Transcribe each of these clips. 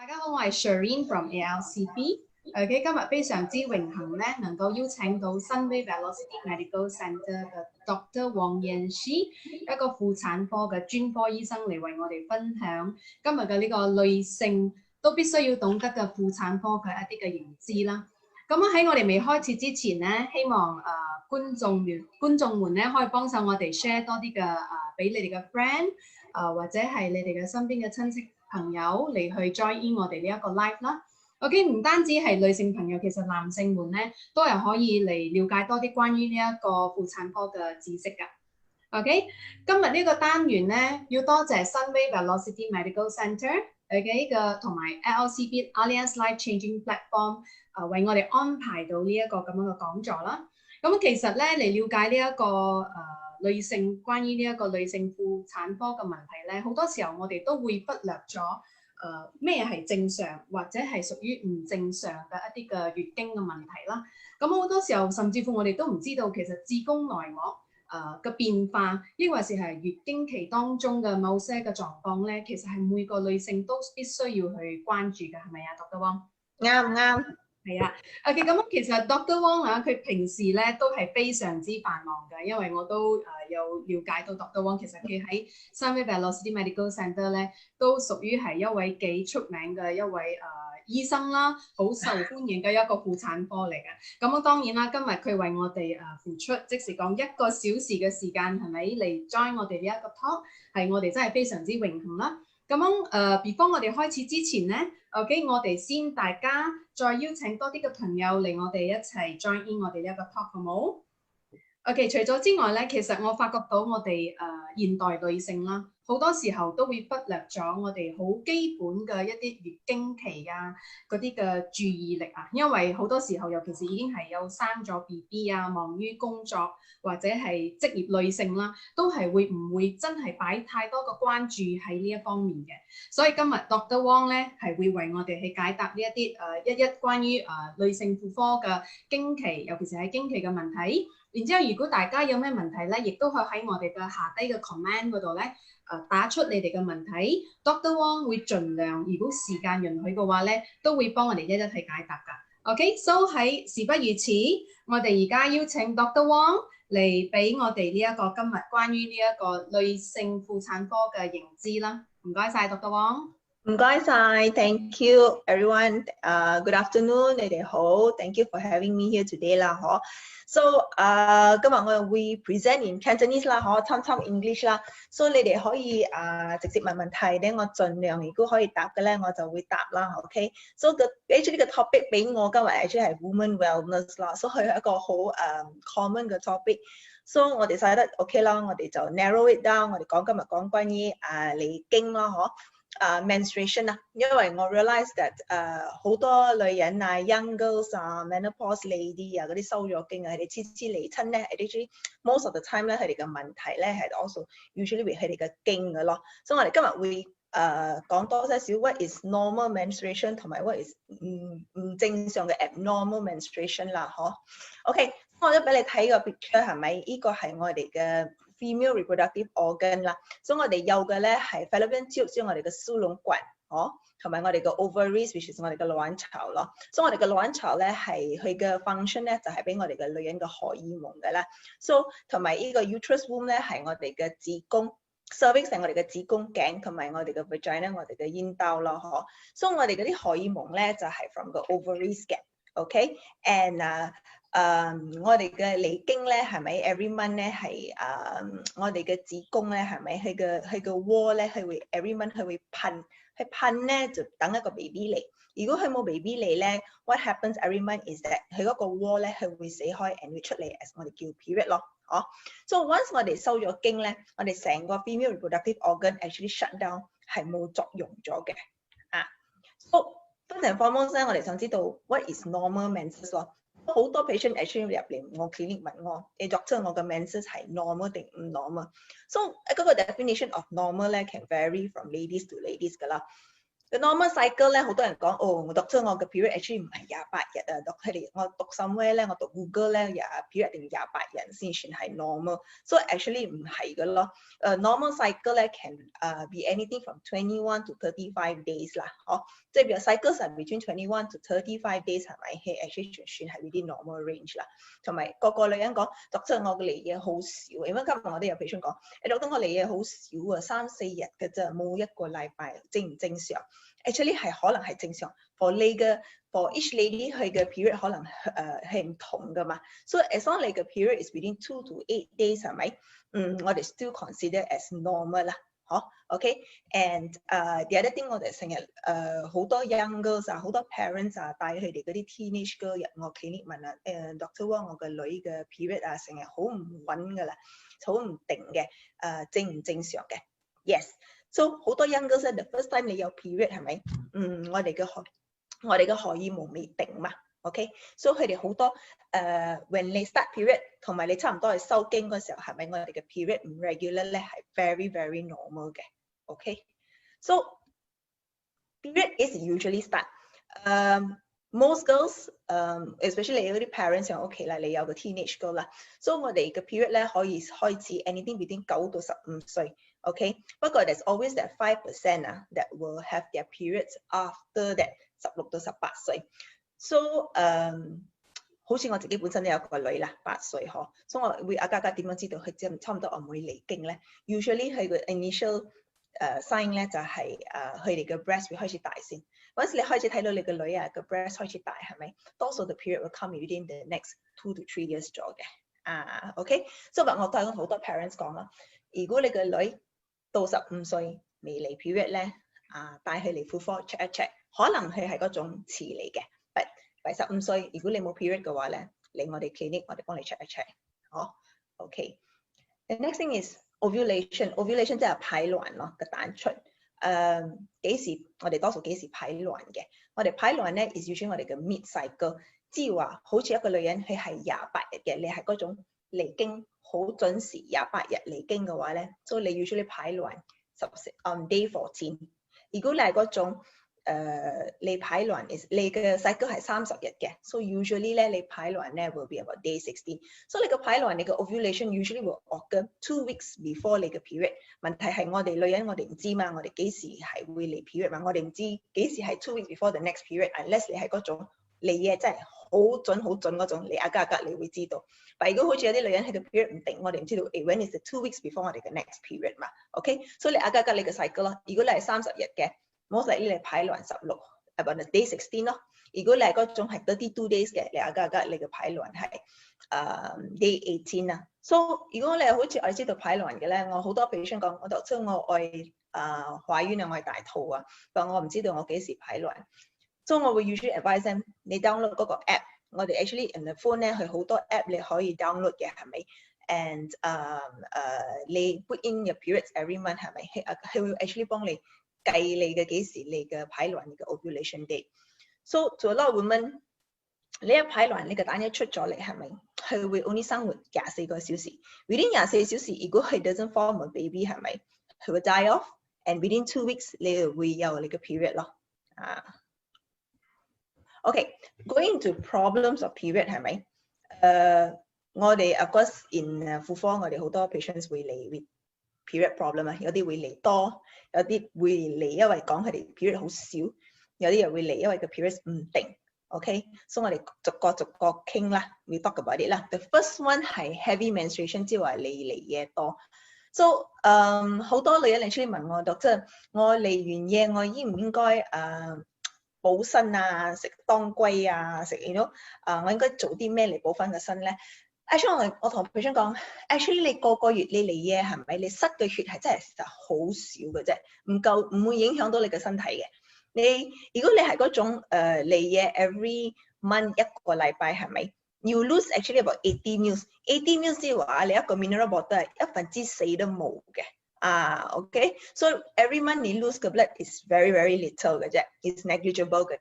大家好，我係 Shireen from ALCP。OK， 今日非常之榮幸咧，能夠邀請到 SUNWAY Medical Center 嘅 Dr. Wong Yen Shi， 一個婦產科嘅專科醫生嚟為我哋分享今日嘅呢個女性都必須要懂得嘅婦產科嘅一啲嘅認知啦。咁喺我哋未開始之前咧，希望觀眾們咧可以幫手我哋 share 多啲嘅俾你哋嘅 friend， 或者係你哋嘅身邊嘅親戚朋友嚟去 join in 我哋呢一個 live 啦。OK， 唔單止係女性朋友，其實男性們咧都係可以嚟了解多啲關於呢一個婦產科嘅知識㗎。OK， 今日呢個單元咧要多謝 SUNWAY Medical Center。OK 嘅同埋 LCP Alliance Life Changing Platform 為我哋安排到呢一個咁樣嘅講座啦。咁其實咧嚟了解呢一個女性關於呢一個女性婦產科嘅問題咧，好多時候我哋都會忽略咗咩係正常或者係屬於唔正常嘅一啲嘅月經嘅問題啦。咁好多時候甚至乎我哋都唔知道其實子宮內膜嘅變化，抑或是係月經期當中嘅某些嘅狀況咧，其實係每個女性都必須要去關注嘅，係咪啊 ，Dr. Wong？ 啱。係啊 ，OK， 咁其實 Dr. Wong 佢平時咧都係非常之繁忙嘅，因為我都有了解到 Dr. Wong 其實佢喺 SUNWAY Medical Center 咧都屬於係一位幾出名嘅一位醫生啦，好受歡迎嘅一個婦產科嚟嘅。咁當然啦，今日佢為我哋付出，即是講1個小時嘅時間，係咪嚟 join 我哋呢一個 talk， 係我哋真係非常之榮幸啦。咁before 我哋開始之前咧 ，OK， 我哋先大家再邀請多啲嘅朋友嚟我哋一齊 join in 我哋呢一個 talk 好冇 ？OK， 除咗之外咧，其實我發覺到我哋現代女性啦，好多時候都會忽略咗我哋好基本嘅一啲月經期啊嗰啲嘅注意力啊，因為好多時候尤其是已經係有生咗 BB 啊，忙於工作或者係職業女性啦，都係會唔會真係擺太多嘅關注喺呢一方面嘅。所以今日 Dr. Wong 咧係會為我哋去解答呢一啲一關於女性婦科嘅經期，尤其是係經期嘅問題。然之後，如果大家有咩問題咧，亦都可以喺我哋嘅下低嘅 comment 嗰度咧打出你哋嘅問題 ，Dr. Wong 會盡量，如果時間允許嘅話咧，都會幫我哋一一去解答㗎。OK，so 喺事不宜遲，我哋而家邀請 Dr. Wong 嚟俾我哋呢一個今日關於呢一個女性婦產科嘅認知啦。唔該晒 Dr. Wong。唔該晒 ，Thank you everyone. Good afternoon， 你哋好 ，Thank you for having me here today 啦，嗬。So 今日我會 present in Cantonese 啦，嗬，參 English 啦。So 你哋可以直接問問題咧，我盡量如果可以答嘅咧，我就會答啦 ，OK。So actually 呢個 topic 俾我今日 actually 係 woman wellness 啦，所以佢係一個好common 嘅 topic。So 我哋睇得 OK 啦，我哋就 narrow it down， 我哋今日講關於嚟經啦，嗬。menstruation 啊，因為我 realize that 好多女人啊 young girls 啊 menopause lady 啊嗰啲收咗經啊，佢哋次嚟親咧 actually most of the time 咧佢哋嘅問題咧係 also usually 會佢哋嘅經嘅咯，所以我哋今日會講多些少 what is normal menstruation 同埋 what is 唔正常嘅 abnormal menstruation 啦，嗬。OK， 我都俾你睇個 picture 係咪？呢個係我哋嘅female reproductive organ 啦，所以我哋有嘅咧係 fallopian tube， 即係我哋嘅輸卵管，同埋我哋嘅 ovaries，which is 我哋嘅卵巢咯。所以我哋嘅卵巢咧係佢嘅 function 咧就係俾我哋嘅女人嘅荷爾蒙嘅啦。So 同埋呢個 uterus womb 咧係我哋嘅子宮 ，cervix 係我哋嘅子宮頸，同埋我哋嘅 vagina 我哋嘅陰道咯，嗬。所以我哋嗰啲荷爾蒙咧就係 from 個 ovaries 嘅 ，OK，and 我哋嘅嚟經咧係咪 every month 咧係我哋嘅子宮咧係咪佢嘅窩咧佢會 every month 佢會噴咧就等一個 BB 嚟。如果佢冇 BB 嚟咧 ，what happens every month is that 佢嗰個窩咧佢會死開 and 會出嚟 as 我哋叫 period 咯，So once 我哋收咗經咧，我哋成個 female reproductive organ actually shut down 係冇作用咗嘅。So first and foremost 咧，我哋想知道 what is normal menses 咯。好多 patient actually 入嚟我 clinic 問我，你doctor我嘅 menses 係 normal 定唔 normal？ So 嗰個 definition of normal 咧 can vary from ladies to ladies 噶啦。個 normal cycle 咧，好多人講哦，我doctor我嘅 period actually 唔係28日啊，佢哋我讀 SUNWAY 咧，我讀 Google 咧，period 定28日先算係 normal， so actually 唔係嘅咯。normal cycle 咧 can be anything from 21 to 35 days 啦，即係譬如 cycles are between 21 to 35 days 係咪？係 actually 算係 within normal range 啦。同埋個女人講doctor我嘅嚟嘢好少，因為今日我哋有 patient 講，doctor我嚟嘢好少啊，3、4日嘅啫，冇一個禮拜，正唔正常？ Actually 係可能係正常 ，for 你嘅 for each lady 佢嘅 period 可能係唔同噶嘛。So as long as 你嘅 period is within 2 to 8 days 係咪？我哋 still consider as normal 啦，OK。And the other thing 我哋成日好多 young girls 啊，好多 parents 啊帶佢哋嗰啲 teenage girl 入我 clinic 問啊，Doctor Wong 我個女嘅 period 啊，成日好唔穩噶啦，好唔定嘅，正唔正常嘅 ？Yes。So 好多 young girls 咧 ，the first time 你有 period 係咪？我哋嘅荷爾蒙未定嘛 ，OK？So 佢哋好多when 你 start period 同埋你差唔多係收經嗰時候，係咪我哋嘅 period 唔 regular 咧係 very very normal 嘅 ，OK？So period is usually start most girls especially 你嗰啲 parents 喺屋企啦，你有個 teenage girl 啦 ，so 我哋嘅 period 咧可以開始 anything between 9到15歲。OK， 不過 there's always that 5% that will have their periods after that 16到18歲。So 好似我自己本身都有個女啦，8歲嗬，所以我會家點樣知道佢差唔多我唔會嚟經咧 ？Usually 佢個 initial sign 咧就係佢哋嘅 breast 會開始大先。嗰陣時你開始睇到你個女個 breast 開始大係咪？多數 the period will come within the next 2 to 3 years 咗嘅。OK， 所以我都係好多 parents 講啦，如果你個女到15歲未嚟 period 咧，帶佢嚟婦科 check 一 check， 可能佢係嗰種遲嚟嘅。But 15歲，如果你冇 period 嘅話咧，嚟我哋 clinic， 我哋幫你 check 一 check。OK。The next thing is ovulation。ovulation 即係排卵咯，個蛋出。幾時我哋多數幾時排卵嘅？我哋排卵咧 is usually 我哋嘅 mid cycle， 即係話好似一個女人佢係28日嘅，你係嗰種嚟經。好準時28日嚟經嘅話咧，所以你 usually 排卵day 14。如果你係嗰種你排卵你嘅 cycle 係30日嘅，所以 usually 咧你排卵咧 will be about day 16。所以你嘅排卵你嘅 ovulation usually will occur 2 weeks before 你嘅 period。問題係我哋女人我哋唔知嘛，我哋幾時係會嚟 period 嘛，我哋唔知幾時係 2 weeks before the next period，unless 你係嗰種嚟嘢真係好準嗰種，你你會知道。但如果好似有啲女人喺個 period 唔定，我哋唔知道 when is the 2 weeks before 我哋嘅 next period 嘛 ，OK？ 所以你你嘅 cycle 咯。如果你係30日嘅 most likely 你排卵16 about day 16咯。如果你係嗰種係32 days 嘅，你你嘅排卵係day 18啦。So 如果你係好似我哋知道排卵嘅咧，我好多 patient 講，我就我愛懷孕啊，我係大肚啊，但我唔知道我幾時排卵。So 我會 usually advise them 你 download 嗰個 app。我哋 actually in the phone 咧，佢好多 app 你可以 download 嘅，係咪 ？And 你 put in your periods every month 係咪？佢會 actually 幫你計你嘅幾時你嘅排卵你嘅 ovulation date。So to a lot of women， 你一排卵你嘅蛋一出咗嚟係咪？佢會 only 生活24個小時。within 24小時，如果佢 doesn't form a baby 係咪？佢會 die off。And within 2 weeks 你會有你嘅 period 咯。Okay, going into problems of period 係咪？我哋 of course in 婦科我哋好多 patients 會嚟 with period problem 啊，有啲會嚟多，有啲會嚟因為講佢哋 period 好少，有啲又會嚟因為個 period 唔定。OK， 所以我哋逐個傾啦 ，we talk about it 啦。The first one 係 heavy menstruation， 即係話你嚟嘢多。So 好多女人嚟出嚟問我，doctor，我嚟完嘢我應唔應該補身啊，食當歸啊，食我應該做啲咩嚟補翻個身咧 ？Actually 我同 patient 講 ，actually 你個月你嚟嘢係咪？你失嘅血係真係其實好少嘅啫，唔會影響到你嘅身體嘅。如果你係嗰種嚟嘢 every month 一個禮拜係咪 ？You lose actually about 80 ml。80 ml 即係話你一個 mineral bottle 係4%都冇嘅。OK， so every month 你 lose 嘅 blood is very very little 嘅啫 ，is negligible 嘅。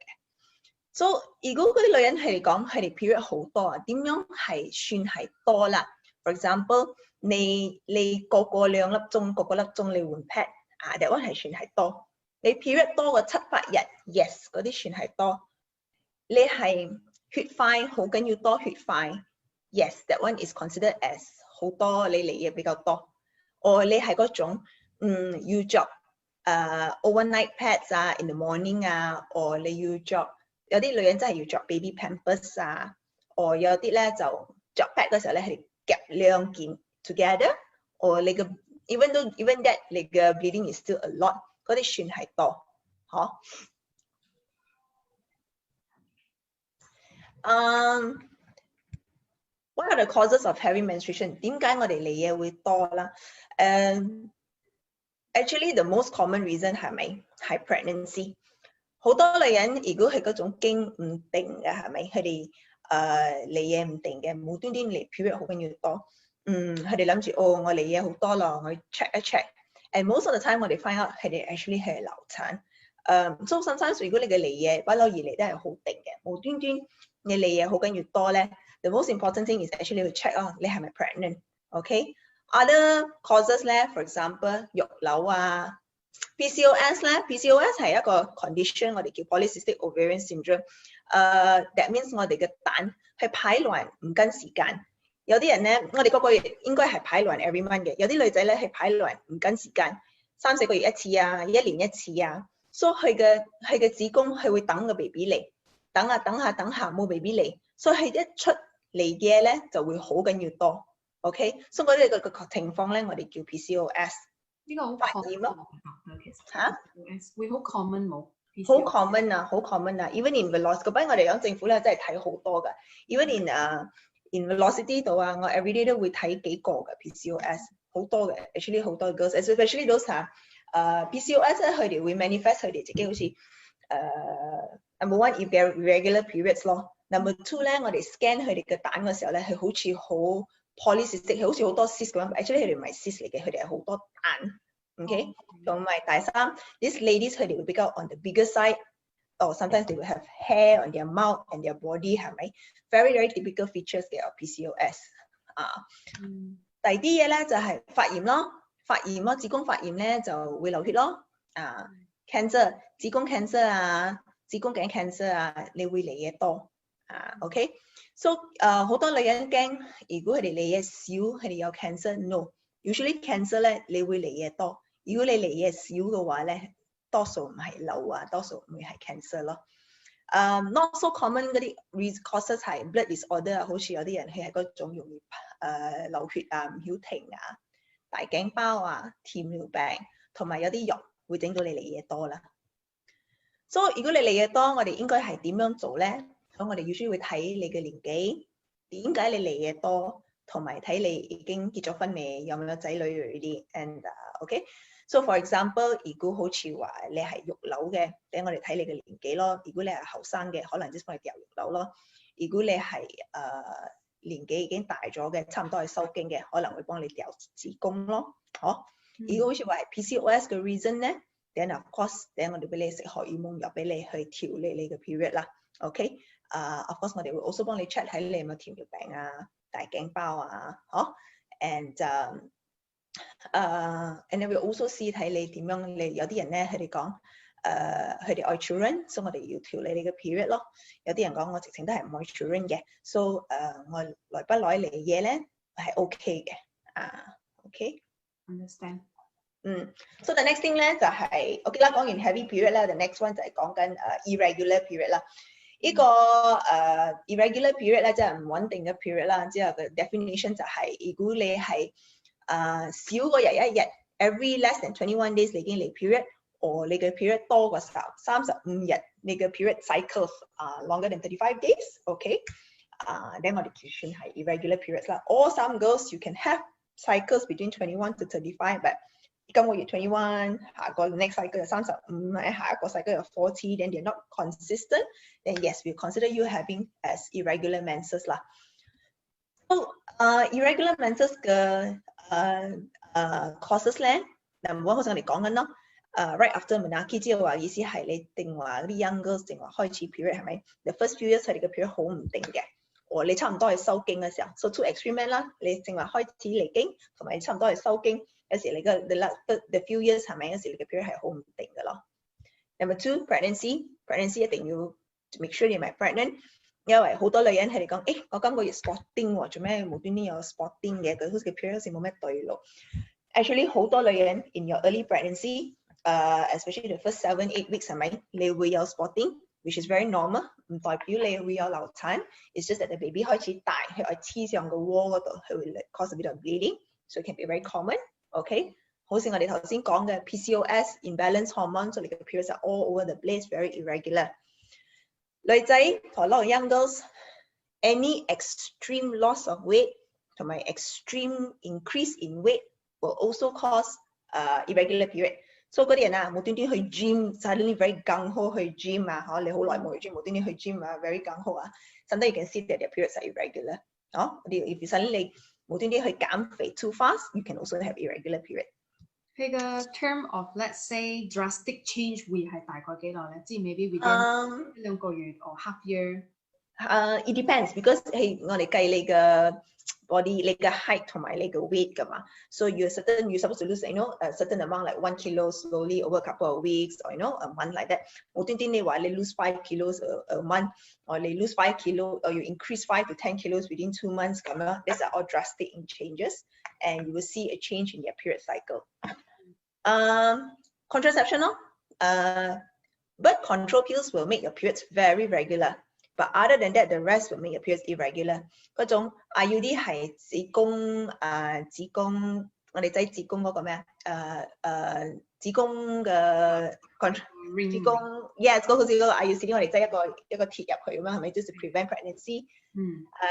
So 如果嗰啲女人係講佢哋 period 好多啊，點樣係算係多啦 ？For example， 你個2粒鐘，個粒鐘你換 pad，that one 係算係多。你 period 多過7-8日 ，yes 嗰啲算係多。你係血塊好緊要多血塊 ，yes that one is considered as 好多你嚟嘢比較多。或你係嗰種要着overnight pads 啊 ，in the morning 啊，或你要着有啲女人真係要着 baby pampers 啊，或有啲咧就着 pad 嗰時候咧係夾兩件 together， 或你嘅 even that 你嘅 bleeding is still a lot， 嗰啲算係多，嗬。What are the causes of heavy menstruation？ 點解我哋嚟嘢會多啦？Actually the most common reason 係咪係 pregnancy？ 好多女人如果係嗰種經唔定嘅係咪？佢哋嚟嘢唔定嘅，無端端嚟 period 好緊要多。佢哋諗住我嚟嘢好多咯，我 check 一 check。And most of the time 我哋 find out 佢哋 actually 係流產。So sometimes 如果你嘅嚟嘢不嬲而嚟都係好定嘅，無端端你嚟嘢好緊要多咧。The most important thing is actually to check 你係咪 pregnant？OK？Other causes 咧 ，for example 肉瘤啊 ，PCOS 咧 ，PCOS 係一個 condition， 我哋叫 polycystic ovarian syndrome。That means 我哋嘅蛋係排卵唔跟時間。有啲人咧，我哋個個月應該係排卵 every month 嘅，有啲女仔咧係排卵唔跟時間，3-4個月一次啊，1年一次啊。所以佢嘅子宮係會等個 BB 嚟，等下冇 BB 嚟，所以係一出嚟嘅咧就會好緊要多。OK， 所以嗰啲個情況咧，我哋叫 PCOS。呢個好發炎咯，嚇會好 common 冇？好 common 啊，好 common 啊。Even in velocity， 嗰班我哋講政府咧真係睇好多㗎。Even in velocity 度啊，我 everyday 都會睇幾個嘅 PCOS， 好多嘅 ，actually 好多 girls，especially those PCOS 咧，佢哋會 manifest 佢哋自己好似number one irregular periods 咯。Number two 咧，我哋 scan 佢哋嘅蛋嘅時候咧，係好似好 polycystic， 係好似好多 cyst 咁樣。Actually 佢哋唔係 cyst 嚟嘅，佢哋係好多蛋。OK， 同埋第三 ，these ladies 佢哋會比較 on the bigger side，or sometimes they will have hair on their mouth and their body， 係咪 ？Very typical features 嘅 PCOS 第二啲嘢咧就係發炎咯，發炎咯，子宮發炎咧就會流血咯。cancer 子宮 cancer 啊，子宮頸 cancer 啊，你會嚟嘢多。OK，so 好多女人驚，如果佢哋嚟嘢少，佢哋有 cancer。No，usually cancer 咧你會嚟嘢多。如果你嚟嘢少嘅話咧，多數唔係瘤啊，多數唔會係 cancer 咯。Not so common 嗰啲 causes 係 blood disorder 啊，好似有啲人係嗰種容易流血啊，唔曉停啊，大頸包啊，糖尿病，同埋有啲藥會整到你嚟嘢多啦。所以如果你嚟嘢多，我哋應該係點樣做咧？咁我哋要需要會睇你嘅年紀，點解你嚟嘢多，同埋睇你已經結咗婚未，有冇仔女嗰啲。And OK，so for example， 如果好似話你係肉瘤嘅，等我哋睇你嘅年紀咯。如果你係後生嘅，可能只幫你掉肉瘤咯。如果你係年紀已經大咗嘅，差唔多係收經嘅，可能會幫你掉子宮咯。如果好似話係 PCOS 嘅 reason 咧，then of course， 等我哋俾你食荷爾蒙藥俾你去調理你嘅 period 啦。OK，of course 我哋會 also 幫你 check 睇你有冇糖尿病啊、大頸包啊，and then we also see 睇你點樣。你有啲人咧，佢哋講佢哋愛 children， 所以我哋要調理你嘅 period 咯。有啲人講我直情都係唔愛 children 嘅， so 我來不來嚟嘢咧係 OK 嘅。OK。Understand。So the next thing 咧就係 OK 啦，講完 heavy period 咧 ，the next one 就係講緊irregular period 啦。呢個irregular period 咧，即係唔穩定嘅 period 啦。之後嘅 definition 就係如果你係少過日一日 ，every less than 21 days 你已經嚟 period， 或你嘅 period 多過35日，你嘅 period cycle longer than 35 days，OK，then 我哋就算係 irregular periods 啦。Or some girls you can have cycles between 21 to 35，but 今個月 21， 下個 next cycle 就35，下一個 cycle 就40，then they're not consistent，then yes we consider you having as irregular menses 啦。So irregular menses 嘅causes 咧，number one好似我哋講緊咯，right after menarche 之後話意思係你定話嗰啲 young girls 定話開始 period 係咪 ？The first few years 佢哋嘅 period 好唔定嘅，你差唔多係收經嘅時候 ，so two extreme 啦，你正話開始嚟經，同埋你差唔多係收經，有時你嘅 the few years 係咪？有時你嘅 period 係好唔定嘅咯。Number 2, pregnancy 一定要 make sure 你唔係 pregnant， 因為好多女人係嚟講，我今個月 spotting 喎，做咩無端端有 spotting 嘅？佢好似 period 好似冇咩對路。Actually 好多女人 in your early pregnancy， especially the first 7-8 weeks 係咪？你會有 spotting，which is very normal， 唔代表你會有流產。It's just that the baby 開始大，佢愛黐上個 wall 嗰度，佢會 cause a bit of bleeding，so it can be very common。OK， 好似我哋頭先講嘅 PCOS imbalance hormone， so 你嘅 periods are all over the place，very irregular。女仔 for a lot of young girls，any extreme loss of weight 同埋 extreme increase in weight will also cause irregular period。所以嗰啲人啊，無端端去 gym，suddenly very 更好去 gym 啊，你好耐冇去 gym， 無端端去 gym 啊 ，very 更好啊。Sometimes you can see that their periods are irregular。if you suddenly 無端端去減肥 too fast，you can also have irregular period。佢嘅 term of let's say drastic change 會係大概幾耐咧？即係 maybe within 2個月 or half year。It depends because 我哋計你嘅 body 你嘅 height 同埋你嘅 weight 噶嘛。So you're supposed to lose a certain amount like 1 kilo slowly over a couple of weeks or a month like that。無端端你話你 lose 5 kilos a month or 你 lose 5 kilos or you increase 5 to 10 kilos within 2 months 咁樣。These are all drastic changes and you will see a change in your period cycle。Contraception birth control pills will make your periods very regular。But other than that, the rest will make your periods irregular。嗰種 IUD 係子宮我哋擠子宮嗰個咩子宮嘅 yes 嗰個好似嗰個 IUD 我哋擠一個鐵入去咁樣係咪？ just to prevent pregnancy。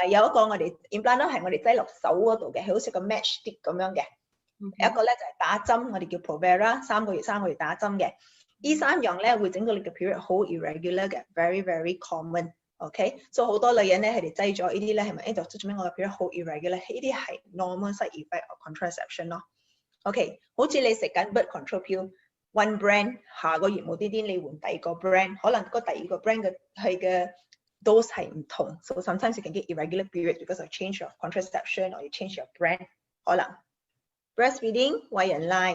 有一個我哋 implant 係我哋擠落手嗰度嘅，係好似個 matchstick 咁樣嘅。一個咧就係打針，我哋叫 Provera， 3個月打針嘅。呢3樣咧會整到你嘅 period 好 irregular 嘅 ，very very common。OK， 所以好多女人咧，佢哋擠咗呢啲咧，係咪？就做咩我嘅 period 好 irregular？ 呢啲係 normal side effect of contraception 咯。OK， 好似你食緊 birth control pill，one brand， 下個月無端端你換第二個 brand， 可能嗰第二個 brand 佢嘅 dose 係唔同。So sometimes you can get irregular period because of change of contraception or you change your brand。可能 breastfeeding 餵人奶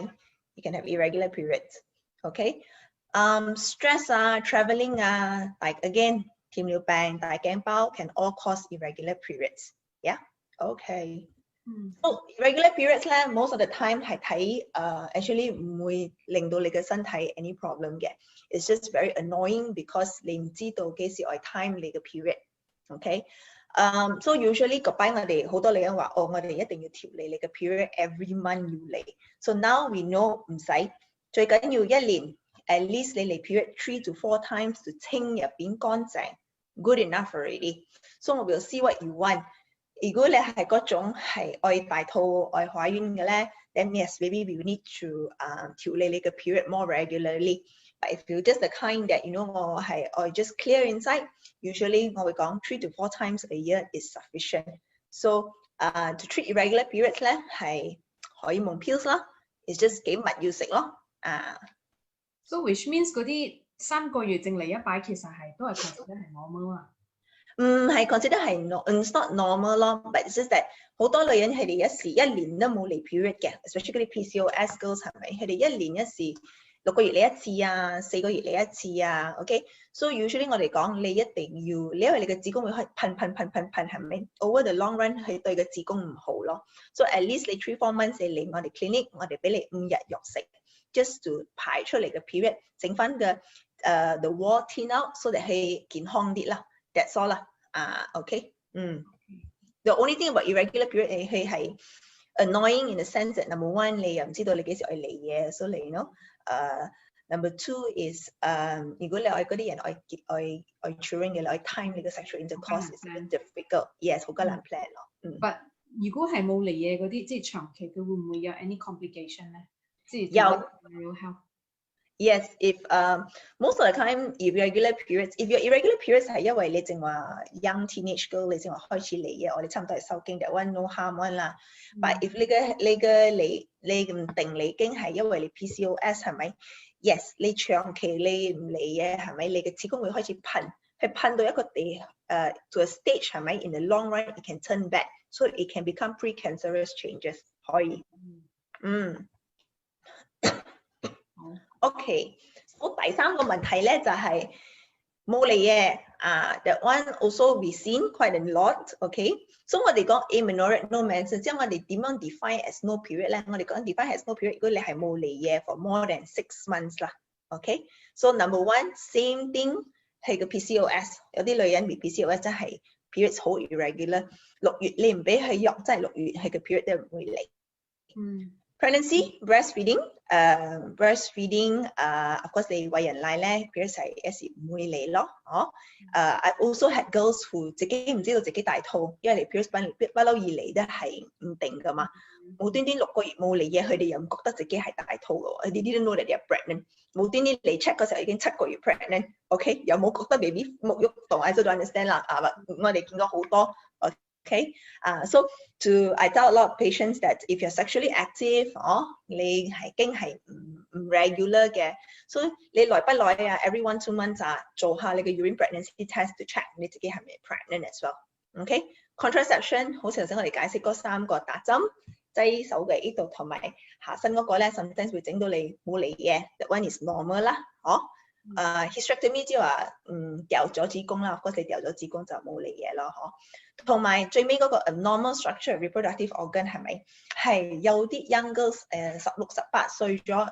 ，you can have irregular periods。OK，stress 啊 ，traveling 啊 ，like again。甜尿病、大頸包 can all cause irregular periods。Yeah， OK。So irregular periods 咧 ，most of the time 係睇actually 唔會令到你嘅身體 any problem 嘅。It's just very annoying because 你唔知道幾時愛 time 你嘅 period。OK，so usually 嗰班我哋好多女人話，我哋一定要調理你嘅 period every month 要嚟。So now we know 唔使，最緊要1年。At least 你嚟 period 3 to 4 times to 清入邊乾淨 ，good enough already。So 我 will see what you want。如果你係嗰種係愛大肚愛懷孕嘅咧 ，then yes maybe we need to 調理你嘅 period more regularly。But if you just the kind that我係愛 just clear inside，usually 我會講3 to 4 times a year is sufficient。So to treat irregular periods 咧係荷爾蒙 pills 啦 ，it's just 幾密要食咯So which means 嗰啲3個月淨嚟一擺，其實都係 consider 係 normal 啊？唔係 consider 係 it's not normal 咯 ，but it's just that 好多女人佢哋1年都冇嚟 period 嘅 ，especially 嗰啲 PCOS girls 係咪？佢哋1年1時6個月嚟1次啊，4個月嚟1次啊 ，OK。So usually 我哋講你一定要，因為你嘅子宮會開噴係咪 ？Over the long run 係對個子宮唔好咯。So at least 你3-4 months 你嚟我哋 clinic， 我哋俾你5日藥食。Just to 排出嚟嘅 period， 整翻嘅the wall thin out，so that 係健康啲啦。That's all 啦。OK。The only thing about irregular period 係 annoying in the sense that number 1你又唔知道你幾時愛嚟嘢，所以number 2 is 如果你愛嗰啲人愛 children 嘅，你愛 time 你嘅 sexual intercourse is difficult。Yes， 好難 plan 咯。But 如果係冇嚟嘢嗰啲，即係長期，佢會唔會有 any complication 咧？有 Yes, if most of the time irregular periods, if your irregular periods 係因為你正話 young teenage girl 你正話開始嚟嘅，我哋差唔多係收經，that one no harm one 啦。But if 你唔定嚟經係因為你 PCOS 係咪 ？Yes， 你長期你唔嚟嘅係咪？你嘅子宮會開始噴到一個地to a stage 係咪 ？In the long run it can turn bad, so it can become precancerous changes 可以。Okay, 好，第三個問題咧就係冇嚟嘅that one also we seen quite a lot. Okay， so 我哋講 amenorrhea no mens， 即係我哋點樣 define as no period 咧？我哋講 define as no period， 如果你係冇嚟嘅 for more than 6 months 啦。Okay， so number one same thing 係個 PCOS， 有啲女人會 PCOS 真係 periods 好 irregular， 6月你唔俾佢喐，真係6月係個 period 都唔會嚟。Pregnancy, breastfeeding, of course 你餵人奶咧 periods 係有時唔會嚟咯，I also had girls who 自己唔知道自己大肚，因為你 periods 不嬲以嚟都係唔定噶嘛，無端端6個月冇嚟嘅，佢哋又唔覺得自己係大肚嘅，they didn't know that they are pregnant， 無端端嚟 check 嗰時候已經7個月 pregnant，OK， 又冇覺得 baby 冇喐動 ，I don't understand 啦，我哋見過好多。Okay, so I tell a lot of patients that if you're sexually active, 你係經係唔 regular 嘅，所以你耐不耐every 1 2 months 做下你嘅 urine pregnancy test to check 你自己係咪 pregnant as well. Okay, contraception 好似頭先我哋解釋嗰3個打針、擠手嘅呢度同埋下身嗰個咧 ，sometimes 會整到你冇嚟嘅 ，that one is normal 啦，hysterectomy 即係話掉咗子宮啦，嗰時掉咗子宮就冇嚟嘢咯，同埋最尾嗰個 abnormal structure reproductive organ 係咪係有啲 young girls 16、18歲咗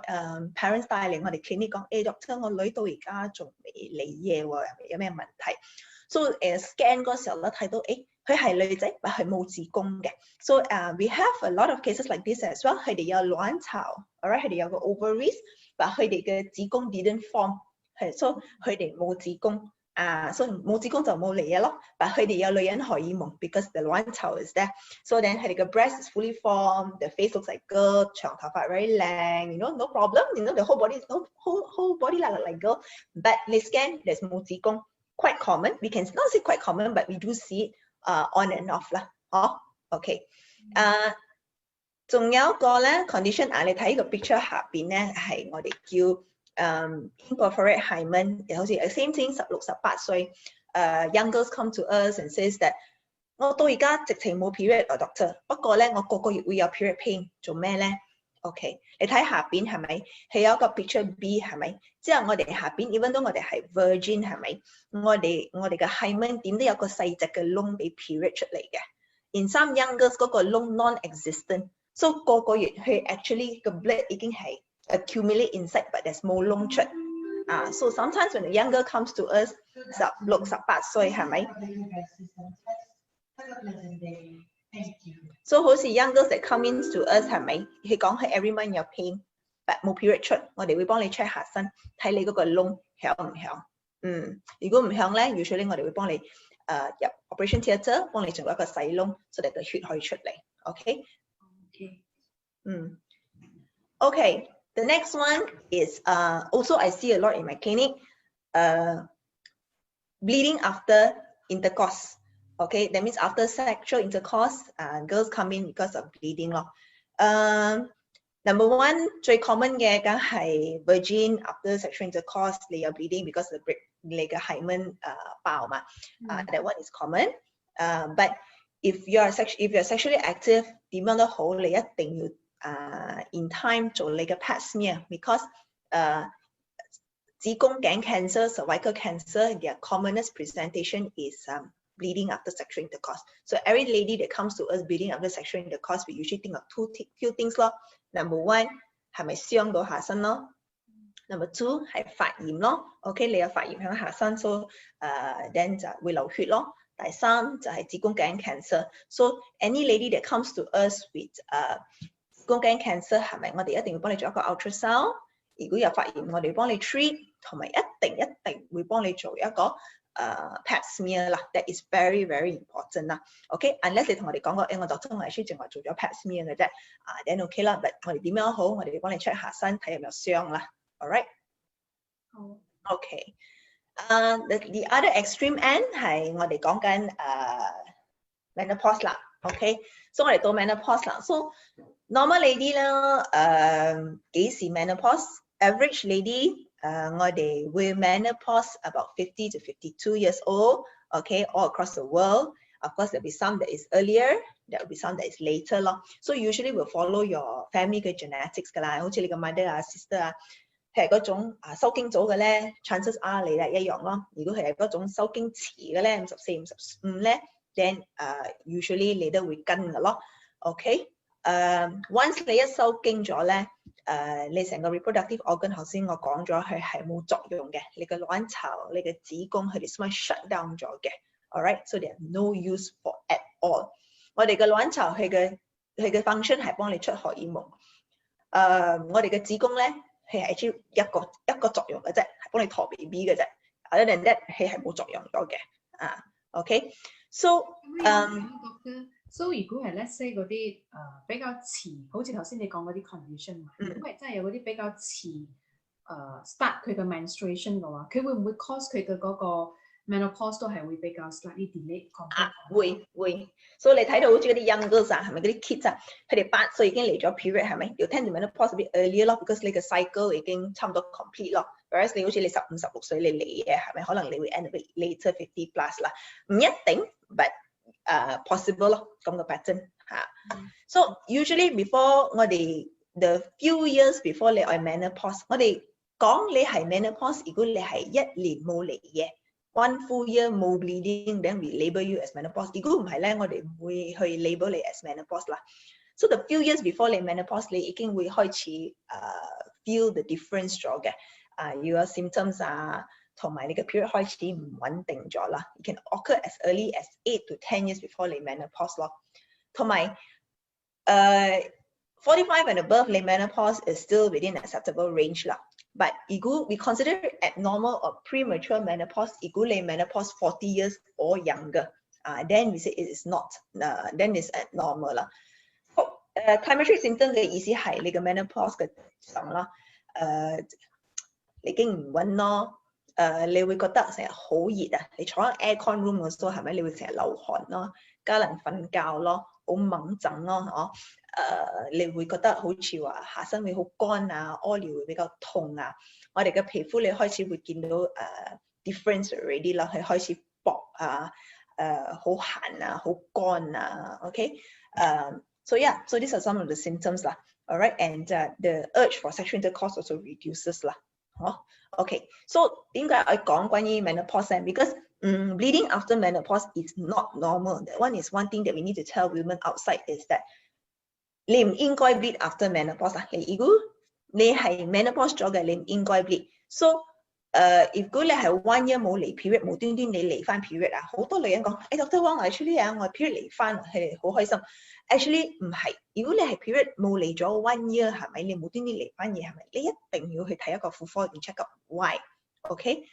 parents 帶嚟我哋 clinic 講，doctor 我女到而家仲未嚟嘢喎，有咩問題 ？So scan 嗰時候咧睇到佢係女仔，但係冇子宮嘅。So we have a lot of cases like this as well。佢哋有卵巢 ，alright， 佢哋有個 ovaries， 但佢哋嘅子宮 didn't form， 係 so 佢哋冇子宮。所以冇子宮就冇嚟嘢咯，但佢哋有女人荷爾蒙 because the 卵巢 is there。So then 佢哋嘅 breast is fully formed， the face looks like girl， 長頭髮 very 靚 ，you know no problem，you know the whole body whole body like girl， but 你 scan there's 冇子宮 ，quite common。We can not say quite common， but we do see on and off 啦，OK， 仲有一個咧 condition 你睇個 picture 下邊咧係我哋叫incorporate hymen， 好似 same thing 16、18歲young girls come to us and says that 我到而家直情冇 period doctor， 不過咧我個個月會有 period pain， 做咩咧 ？OK， 你睇下邊係咪？係有一個 picture B 係咪？之後我哋下邊 even though 我哋係 virgin 係咪？我哋嘅 hymen 點都有個細隻嘅窿俾 period 出嚟嘅。In some young girls 嗰個窿 non-existent， so 個個月佢 actually 個 blood 已經係accumulate inside but there's more long trip so sometimes when a young girl comes to us 16、18歲係咪 so 好似 young girls that come in to us 係咪佢講係 every month 有 pain but 冇 period 出我哋會幫你 check 下身睇你嗰個窿響唔響如果唔響咧 usually 我哋會幫你入 operation theatre 幫你做一個細窿 so that 個血可以出嚟 OK The next one is also I see a lot in my clinic, bleeding after intercourse. Okay, that means after sexual intercourse, girls come in because of bleeding 咯。Number one 最 common 嘅梗係 virgin after sexual intercourse 你有 bleeding because the 你嘅 hymen 爆嘛，that one is common. But if you're sexually active 點樣都好，你一定要in time 做你嘅 pap smear because 子宮頸 cancer, cervical cancer, their commonest presentation is bleeding after sexual intercourse. So every lady that comes to us bleeding after sexual intercourse, we usually think of few things 咯。Number one 係咪傷到下身咯 ？Number two 係發炎咯。OK， 你有發炎響下身 ，so then 就會流血咯。第三就係子宮頸 cancer. So any lady that comes to us with 子宮頸 cancer 係咪？我哋一定要幫你做一個 ultrasound。如果有發炎，我哋幫你 treat， 同埋一定會幫你做一個pap smear 啦。That is very very important 啦。OK，unless 你同我哋講過，我doctor我係淨係做咗 pap smear 嘅啫，then OK 啦。But 我哋點樣好？我哋幫你 check 下身，睇有冇傷啦。All right。好。OK。The other extreme end 係我哋講緊menopause 啦。OK，so 我哋到 menopause 啦。So normal lady 啦，幾時 menopause？Average lady，我哋會 menopause about 50 to 52 years old. Okay, all across the world. Of course, there'll be some that is earlier, there will be some that is later 咯。So usually we'll follow your family 嘅 genetics 噶啦，好似你嘅 mother 啊、sister 啊。係嗰種收經早嘅咧 ，chances are 你係一樣咯。如果佢係嗰種收經遲嘅咧，54、55咧 ，then usually 你都會跟嘅咯。OK，once 你一收經咗咧，你成個 reproductive organ 頭先我講咗佢係冇作用嘅，你嘅卵巢、你嘅子宮佢哋先 shut down 咗嘅。Alright，so they have no use for at all。我哋嘅卵巢佢嘅function 係幫你出荷爾蒙。我哋嘅子宮咧，佢係只一個作用嘅啫，係幫你陀 BB 嘅啫。Other than that，佢係冇作用咗嘅。OK，so So 如果係 let's say 嗰啲比較遲，好似頭先你講嗰啲 condition 嘛，如果係真係有嗰啲比較遲start 佢嘅 menstruation 嘅話，佢會唔會 cause 佢嘅嗰個 menopause 都係會比較 slightly delay？會。所以你睇到好似嗰啲 young girls 係咪嗰啲 kids 啊？佢哋8歲已經嚟咗 period 係咪？要 tend to menopause a bit earlier 咯 ，because 你嘅 cycle 已經差唔多 complete 咯。Whereas 你好似你15、16歲你嚟嘅係咪？可能你會 end a bit later 50 plus 啦，唔一定 ，but possible 咯，咁嘅 pattern 嚇。So usually before 我哋 the few years before 你係 menopause， 我哋講你係 menopause， 如果你係1年冇嚟嘅 ，one full year 冇 bleeding，then we label you as menopause。如果唔係咧，我哋唔會去 label 你 as menopause 啦。So the few years before 你 menopause， 你已經會開始feel the difference 咗嘅。要有 symptoms 同埋你嘅 period 開始唔穩定咗啦。It can occur as early as 8 to 10 years before 你 menopause 咯。同埋45 and above 你 menopause is still within acceptable range 啦。But 如果 we consider abnormal or premature menopause， 如果你 menopause 40 years or younger，then we say it is not， then it's abnormal 啦。Climacteric symptom 嘅意思係你嘅 menopause 嘅症啦，你已經唔穩咯。你會覺得成日好熱啊！你坐喺 aircon room 嗰度係咪？你會成日流汗咯，加能瞓覺咯，好猛震咯，你會覺得好似話下身會好乾啊，屙尿會比較痛啊。我哋嘅皮膚你開始會見到difference already 啦，佢開始薄啊，好痕啊，好乾啊。OK，so yeah，so these are some of the symptoms 啦。Alright， and the urge for sexual intercourse also reduces 啦。OK，so 點解我講關於 menopause 咧 ？Because bleeding after menopause is not normal. That one is one thing that we need to tell women outside is that 你唔應該 bleed after menopause 啊。如果你係 menopause 咗嘅，你唔應該 bleed。So 如果你係 1 year 冇嚟 period， 無端端你嚟翻 period 啊，好多女人講，Dr. Wong actually 我 period 嚟翻，佢哋好開心。Actually 唔係，如果你係 period 冇嚟咗 1 year 係咪？你無端端嚟翻嘢係咪？你一定要去睇一個婦科檢 check up why。OK，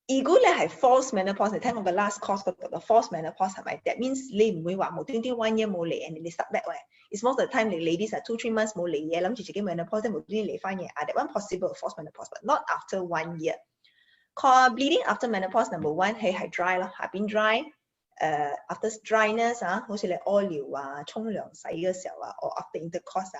如果你係 false menopause， 你聽我嘅 last course 嗰度嘅 false menopause 係咪 ？That means 你唔會話無端端 1 year 冇嚟 and 你 start back 喂。It's most of the time 你 ladies 係 2-3 months 冇嚟嘢，諗住自己 menopause 無端端嚟翻嘢。That one possible false menopause， but not after 1 year。Called bleeding after menopause number 1， 佢係 dry 咯，下邊 dry。After dryness 好似你屙尿啊、沖涼洗嘅時候啊 ，or after intercourse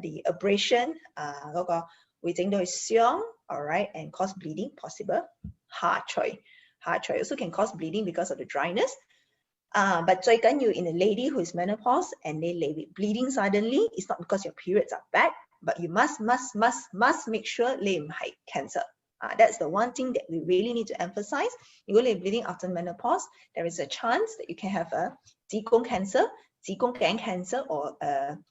the abrasion 嗰個會整到佢傷 ，alright and cause bleeding possible。下垂 also can cause bleeding because of the dryness。But 最緊要 in a lady who is menopause and they lay with bleeding suddenly, it's not because your periods are bad, but you must make sure 你唔係 cancer。That's the one thing that we really need to emphasize. 如果你 bleeding after menopause, there is a chance that you can have a 子宮 cancer, 子宮頸 cancer, or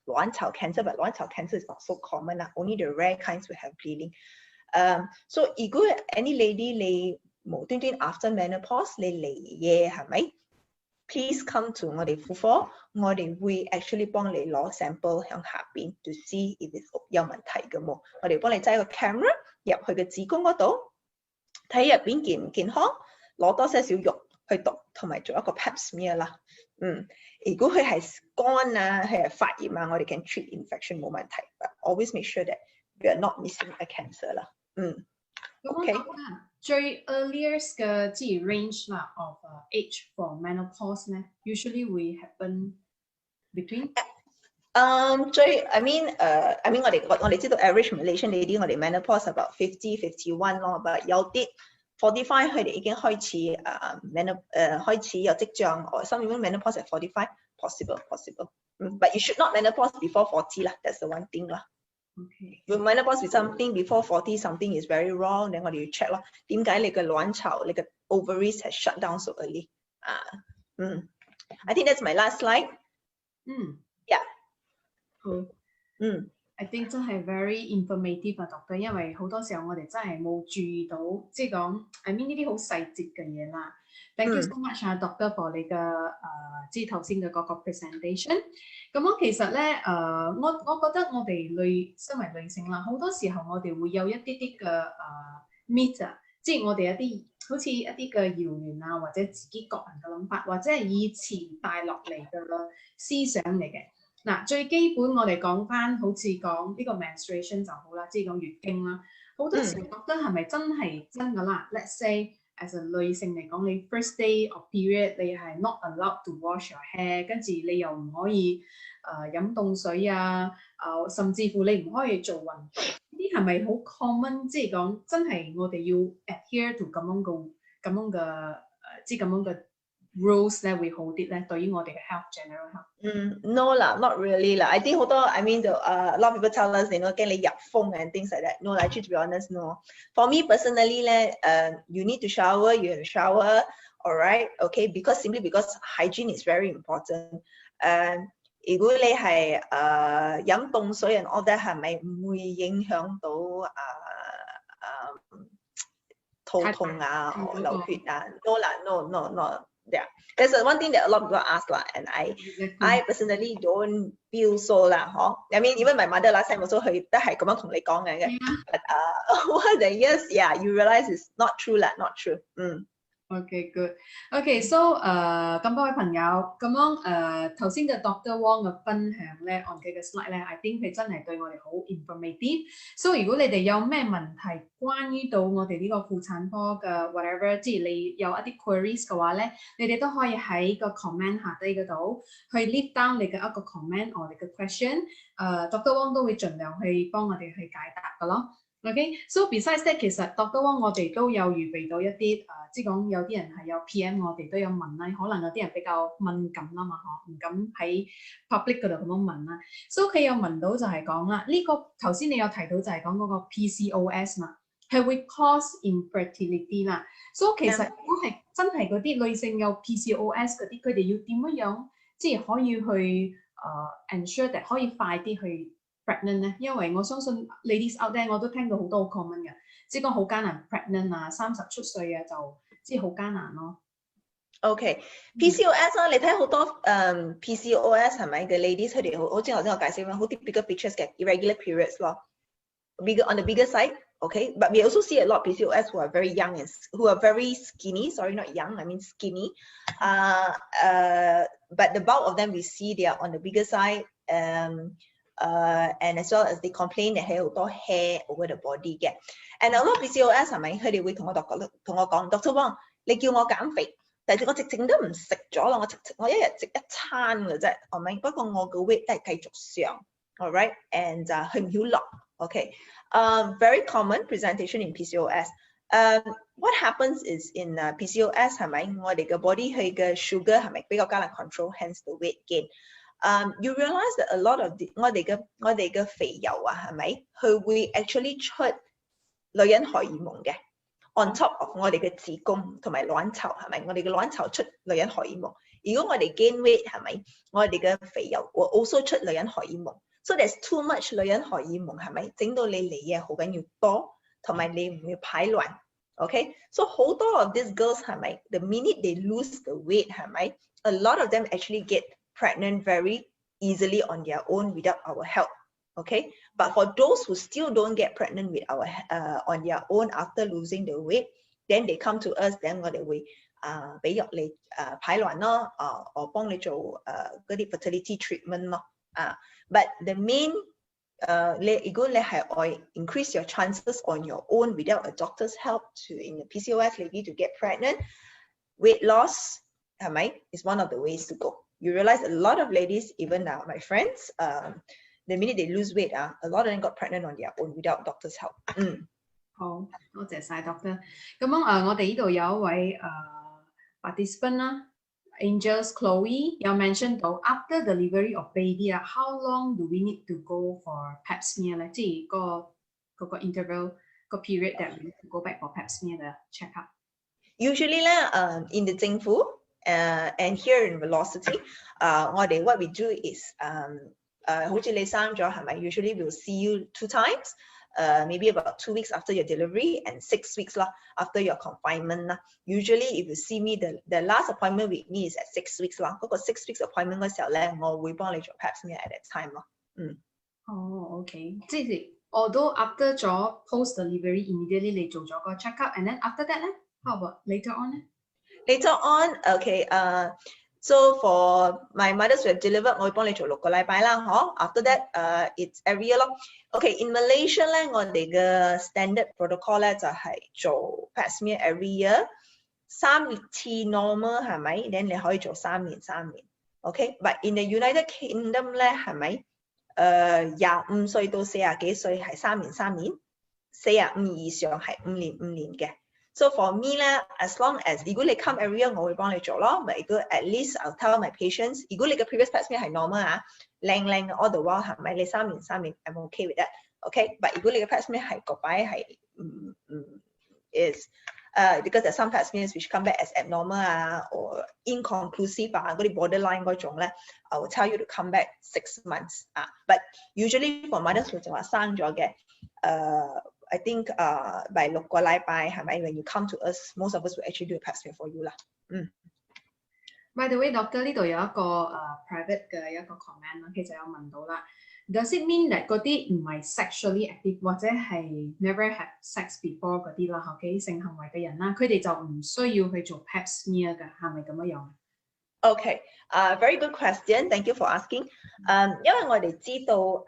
卵巢 cancer. But 卵巢 cancer is not so common. Only the rare kinds will have bleeding. So 如果 any lady 你無端端 after menopause 你嚟嘢係咪 ？Please come to 我哋婦科，我哋會 actually 幫你攞 sample 向下邊 to see if it's 有問題嘅冇。我哋幫你擠個 camera 入去嘅子宮嗰度，睇入邊健唔健康，攞多些少肉去讀，同埋做一個 pap smear 啦。如果佢係乾啊，佢係發炎啊，我哋 can treat infection 冇問題。But always make sure that we are not missing a cancer 啦。OK。最 earliest 嘅即係 range 啦 of age for menopause 咧 ，usually 會 happen between。I mean 我哋知道 average Malaysian lady 我哋 menopause about 50-51咯，但有啲 45佢哋已經開始開始有跡象，or some even menopause at 45 possible。But you should not menopause before 40啦，that's the one thing 啦。Okay. With menopause with something before 40 something is very wrong, then 我哋要 check 咯，點解你嘅卵巢、你嘅 ovaries has shut down so early? I think that's my last slide. Yeah. 好。I think 真係 very informative 啊 ，Doctor， 因為好多時候我哋真係冇注意到，即係講 I mean 呢啲好細節嘅嘢啦。Thank you so much 啊 ，Doctor for 你嘅即係頭先嘅嗰個 presentation。咁樣其實咧我覺得我哋身為女性啦，好多時候我哋會有一啲嘅myth，即係我哋好似一啲嘅謠言啊，或者自己個人嘅諗法，或者係以前帶落嚟嘅思想嚟嘅。嗱，最基本我哋講翻，好似講呢個 menstruation 就好啦，即係講月經啦。好多時覺得係咪真係真㗎啦 ？Let's say as a 女性嚟講，你 first day of period 你係 not allowed to wash your hair， 跟住你又唔可以飲凍水啊，甚至乎你唔可以做運動。呢啲係咪好 common？ 即係講真係我哋要 adhere to 咁樣嘅即係咁樣嘅 rules 咧會好啲咧，對於我哋嘅 health general health。No 啦 ，not really 啦。I think 好多 I mean a lot of people tell us 你驚你入風 and things like that. No 啦 ，actually to be honest no. For me personally 咧，you need to shower, you have to shower, alright, okay, simply because hygiene is very important. 如果你係飲凍水 and all that 係咪唔會影響到肚痛啊、流血啊 ？No 啦 ，no。Yeah, there's one thing that a lot of people ask lah, and I personally don't feel so lah, I mean, even my mother last time also 佢都係咁樣同你講嘅。But over the years, yeah, you realize it's not true lah, not true. Okay, good. Okay, so 咁多位朋友，咁樣頭先嘅 Dr. Wong 嘅分享咧，按佢嘅 slide 咧 ，I think 佢真係對我哋好 informative。So 如果你哋有咩問題關於到我哋呢個婦產科嘅 whatever， 即係你有一啲 queries 嘅話咧，你哋都可以喺個 comment 下低嗰度去 leave down 你嘅一個 comment 或你嘅 question， Dr. Wong 都會盡量去幫我哋去解答㗎咯。Okay, so besides that， 其實 Dr. Wong 我哋都有預備到一啲即係講有啲人係有 PM 我哋都有問啦，可能有啲人比較敏感啦嘛，唔敢喺 public 嗰度咁樣問啦。So 佢有問到就係講啦，呢個頭先你有提到就係講嗰個 PCOS 嘛，係會 cause infertility 啦。So 其實如果係真係嗰啲女性有 PCOS 嗰啲，佢哋要點樣即係可以去ensure that 可以快啲去pregnant 咧，因為我相信 ladies out there 我都聽到好多好 common 嘅，即係講好艱難 pregnant 啊，30出歲啊就即係好艱難咯。Okay, PCOS 啦，你睇好多PCOS 係咪嘅 ladies 佢哋好似頭先我解釋咁，好啲 bigger pictures 嘅 irregular periods 咯 ，bigger on the bigger side. Okay, but we also see a lot of PCOS who are very young and who are very skinny. Sorry, not young. I mean skinny. But the bulk of them we see they are on the bigger side. And as well as they complain that 係好多 hair over the body 嘅 ，and a lot of PCOS 係咪佢哋會同我講 Dr. Wong， 你叫我減肥，但係我直情都唔食咗啦，我一日食一餐嘅啫，係咪？不過我個 weight 都係繼續上 ，alright， and 佢唔曉落 ，OK， very common presentation in PCOS。What happens is in PCOS 係咪我哋嘅 body 佢嘅 sugar 係咪比較艱難 control，hence the weight gain。You realize that a lot of 我哋嘅肥油啊，係咪？佢會 actually 出女人荷爾蒙嘅 ，on top of 我哋嘅子宮同埋卵巢，係咪？我哋嘅卵巢出女人荷爾蒙。如果我哋 gain weight，係咪？我哋嘅肥油會 also 出女人荷爾蒙。So there's too much 女人荷爾蒙，係咪？整到你嚟嘢好緊要多，同埋你唔會排卵。Okay, so 好多 of these girls 係咪 ？The minute they lose the weight 係咪 ？A lot of them actually get pregnant very easily on their own without our help. Okay, but for those who still don't get pregnant with our on their own after losing the weight, then they come to us. Then 我哋會俾藥你排卵咯，我幫你做嗰啲 fertility treatment 咯。But the main 如果你係愛 increase your chances on your own without a doctor's help to in the PCOS lady to get pregnant, weight loss 係咪 is one of the ways to go. You realize a lot of ladies, even my friends, the minute they lose weight, a lot of them got pregnant on their own without doctor's help. 好，多謝晒 Doctor。咁樣我哋呢度有一位participant 啦， Angels Chloe 有 mention 到 after delivery of baby 啊 how long do we need to go for pap smear 咧？即係個 interval 個 period that we need to go back for pap smear 嘅 check up。 Usually 咧，in the 政府and here in Velocity， 我哋 what we do is 好似你生咗係咪 ？Usually we'll see you 2 times。Maybe about 2 weeks after your delivery and 6 weeks lah after your confinement lah. Usually, if you see me, the last appointment with me is at 6 weeks lah. 嗰個6 weeks appointment 嗰時候咧，我會幫你做 pap smear at that time 咯。OK， 即係 although after 咗 post delivery immediately 你做咗個 check up and then after that 咧 ，how about later on 咧 ？Later on, okay. So for my mothers who have delivered， 我會幫你做6個禮拜啦，嗬。After that， it's every year 咯。Okay, in Malaysia 咧，我哋嘅 standard protocol 咧就係做 pap smear every year， 3次 normal 係咪 ？Then 你可以做3年。Okay，but in the United Kingdom 咧係咪？25歲到40幾歲係3年，45以上係5年嘅。So for me 咧 ，as long as 如果你 come every year， 我會幫你做咯。But 如果 at least I'll tell my patients， 如果你嘅 previous pap smear 係 normal 啊，靚 all the while 係咪？你3年，I'm okay with that。Okay，but 如果你嘅 pap smear 係個擺係is because there's some pap smears which come back as abnormal 啊，or inconclusive 啊，嗰啲 borderline 嗰種咧 ，I will tell you to come back 6 months 啊。But usually for mothers 就話生咗嘅I think by 6個禮拜係咪 ？When you come to us, most of us will actually do a pap smear for you 啦。By the way, Doctor 呢度有一個private 嘅一個 comment 啦，其實有問到啦。Does it mean that 嗰啲唔係 sexually active 或者係 never had sex before 嗰啲啦，OK 性行為嘅人啦，佢哋就唔需要去做 pap smear 㗎，係咪咁樣？Okay, very good question. Thank you for asking. 因為我哋知道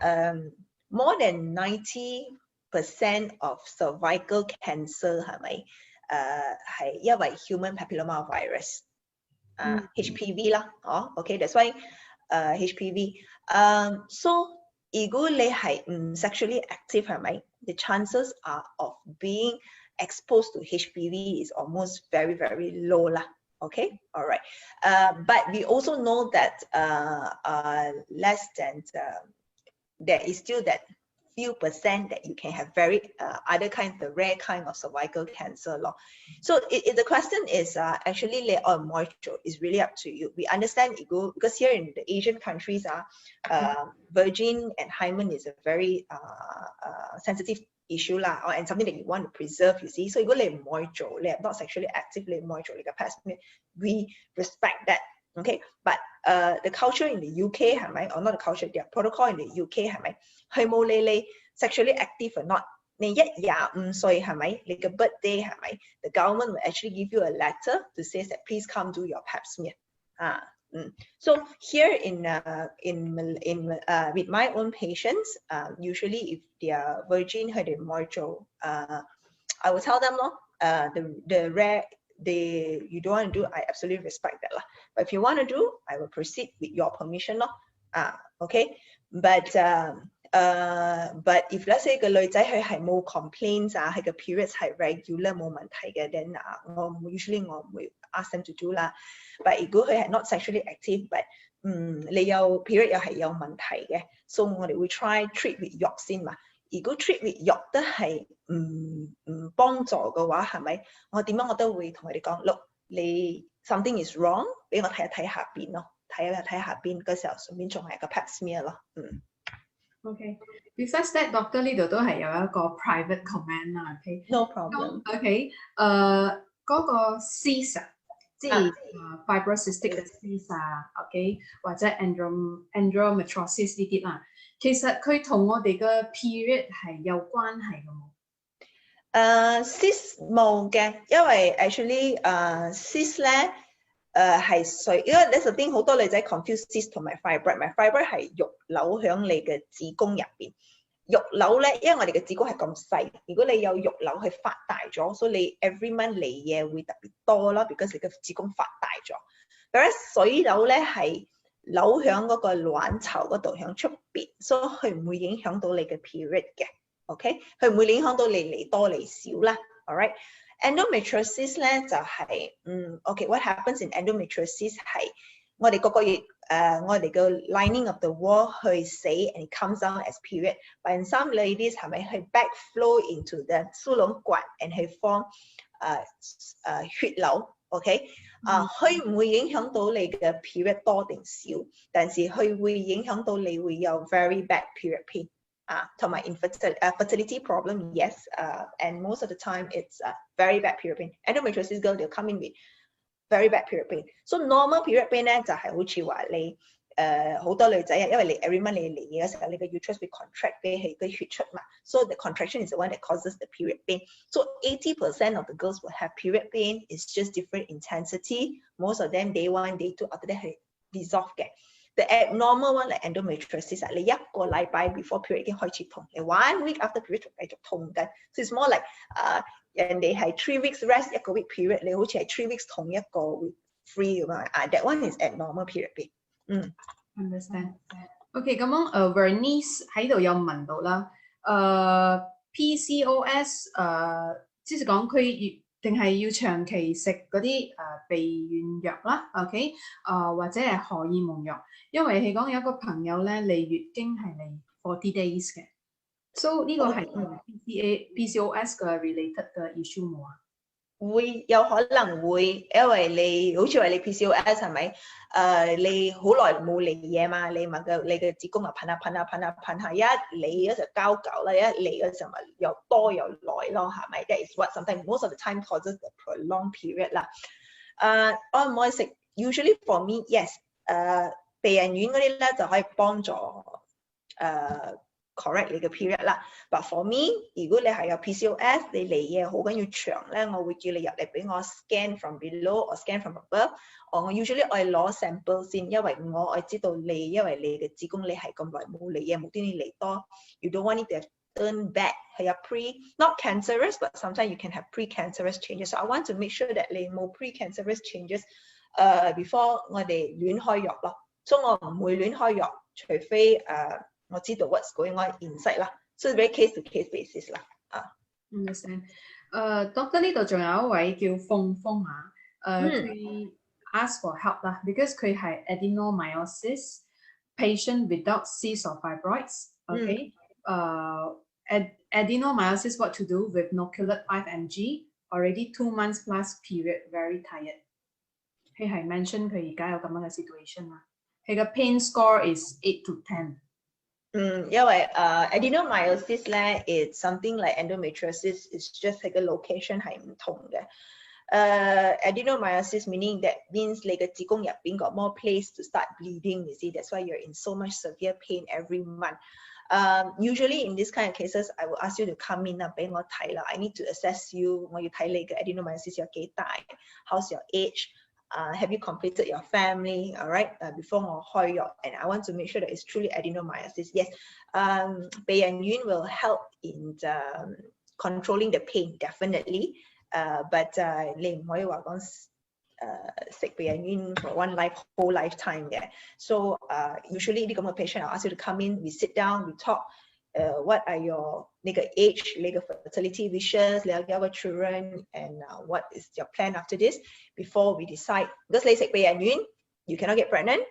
more than 90% of cervical cancer 係咪係因為 human papilloma virus HPV 啦，OK that's why HPV so 如果你係唔 sexually active 係咪 the chances are of being exposed to HPV is almost very low 啦。Okay, all right. But we also know that less than there is still that few percent that you can have very other kind, the rare kind of cervical cancer law. So the question is actually lay on moisture is really up to you. We understand ego because here in the Asian countries virgin and hymen is a very sensitive issue lah, and something that you want to preserve, you see. So you go lay moisture, lay not sexually active, lay moisture, like a past, we respect that. Okay, but the culture in the UK 係咪 or not the culture, their protocol in the UK 係咪係冇理你 sexually active or not， 你25歲係咪你嘅 birthday 係咪 the government will actually give you a letter to say that please come do your pap smear So here in with my own patients usually if they are virgin 佢哋唔會做I will tell them the rare you don't want to do, I absolutely respect that lah. But if you want to do, I will proceed with your permission lah. Okay. But if let's say 個女仔佢係冇 complaints 佢嘅 periods 係 regular 冇問題嘅 then usually 我唔會 ask them to do 啦。But 如果佢係 not sexually active but 你有 period 又係有問題嘅 so 我哋會 try treat with 藥先嘛。如果 treat with 藥都係唔幫助嘅話，係咪？我點樣我都會同佢哋講 ，look， 你 something is wrong， 俾我睇一睇下邊咯，睇下邊嗰時候順便仲係個 pap smear 咯。Okay. Besides that, Doctor 呢度都係有一個 private comment 啦。Okay. No problem. Okay. 嗰個 cyst 即係fibrocystic 嘅 cyst OK， 或者 endometriosis 呢啲啦。其實佢同我哋嘅 period 係有關係嘅冇？cyst 冇嘅，因為 actually cyst 咧係水，因為呢首先好多女仔 confuse cyst 同埋 fibroid， fibroid 係肉瘤響你嘅子宮入邊。肉瘤咧，因為我哋嘅子宮係咁細，如果你有肉瘤去發大咗，所以你 every month 嚟嘢會特別多啦 ，because 你嘅子宮發大咗。而水瘤咧係扭響嗰個卵巢嗰度，響出邊，所以佢唔會影響到你嘅 period 嘅 ，OK？ 佢唔會影響到你嚟多嚟少啦 ，alright？ endometriosis 咧就係OK what happens in endometriosis 係我哋個個月我哋個 lining of the wall 去死 and it comes down as period but in some ladies 係咪去 backflow into the 輸卵管 and 去 form 血流 OK 佢唔會影響到你嘅 period 多定少但是佢會影響到你會有 very bad period pain同埋fertility problem yes and most of the time it's very bad period pain endometriosis girl they'll come in with very bad period pain so normal period pain 咧就係好似話你好多女仔因為你 every month 你嚟嘢嘅時候你嘅 uterus 會 contract 嘅血出嘛 so the contraction is the one that causes the period pain so 80% of the girls will have period pain it's just different intensity most of them day 1 day 2 after that 係 dissolve 嘅The abnormal one like endometriosis 你一個禮拜 before period 已經開始痛，你 1 week after period 仲繼續痛緊 so it's more like 人哋係 3 weeks rest 一個 week period 你好似係 3 weeks 痛一個 week free 咁樣that one is abnormal period pain understand OK 咁樣Vernice 喺度有問到啦PCOS 即係講佢定係要長期食嗰啲避孕藥啦 OK 或者係荷爾蒙藥因為係講有一個朋友咧嚟月經係嚟40 days 嘅 so 呢個係PCOS 嘅 related 嘅 issue 冇啊會有可能會因為你好似話你 PCOS 係咪你好耐冇嚟嘢嘛你嘅子宮又噴下一嚟嗰時候交舊啦一嚟嗰時候咪又多又耐咯係咪 that is what sometimes most of the time causes the prolonged period 啦我唔可以食 usually for me yes 避孕丸嗰啲咧就可以幫助correct 你嘅 period 啦 but for me 如果你係有 PCOS 你嚟嘢好緊要長咧我會叫你入嚟俾我 scan from below or scan from above 我 usually 我係攞 sample 先因為我知道你因為你嘅子宮你係咁耐冇嚟嘢無端端嚟多 you don't want it to turn bad 係有 not cancerous but sometimes you can have pre-cancerous changes so I want to make sure that 你冇 pre-cancerous changes before 我哋亂開藥咯所以我唔會亂開藥除非我知道 what's going on inside 啦 so it's very case to case basis 啦understand Doctor 呢度仲有一位叫鳳鳳佢 ask for help 啦 because 佢係 adenomyosis patient without cysts or fibroids okay adenomyosis what to do with noculate 5 mg already 2 months plus period very tired 佢係 mention 佢而家有咁樣嘅 situation 啦佢嘅 pain score is 8 to 10因為adenomyosis 咧 it's something like endometriosis it's just 係個 location 係唔同嘅adenomyosis meaning that means 你嘅子宮入邊got more place to start bleeding you see that's why you're in so much severe pain every month usually in this kind of cases I will ask you to come in 俾我睇啦 I need to assess you 我要睇你嘅 adenomyosis 有幾大 how's your age have you completed your family all right before 我開藥 and I want to make sure that it's truly adenomyosis yes 避孕丸 will help in controlling the pain definitely but 你唔可以話講食避孕丸 for whole lifetime 嘅 so usually 呢咁嘅 patient I'll ask you to come in we sit down we talk what are your 你嘅 age 你嘅 fertility wishes 你有幾多個 children and what is your plan after this before we decide because 你食避孕丸 you cannot get pregnant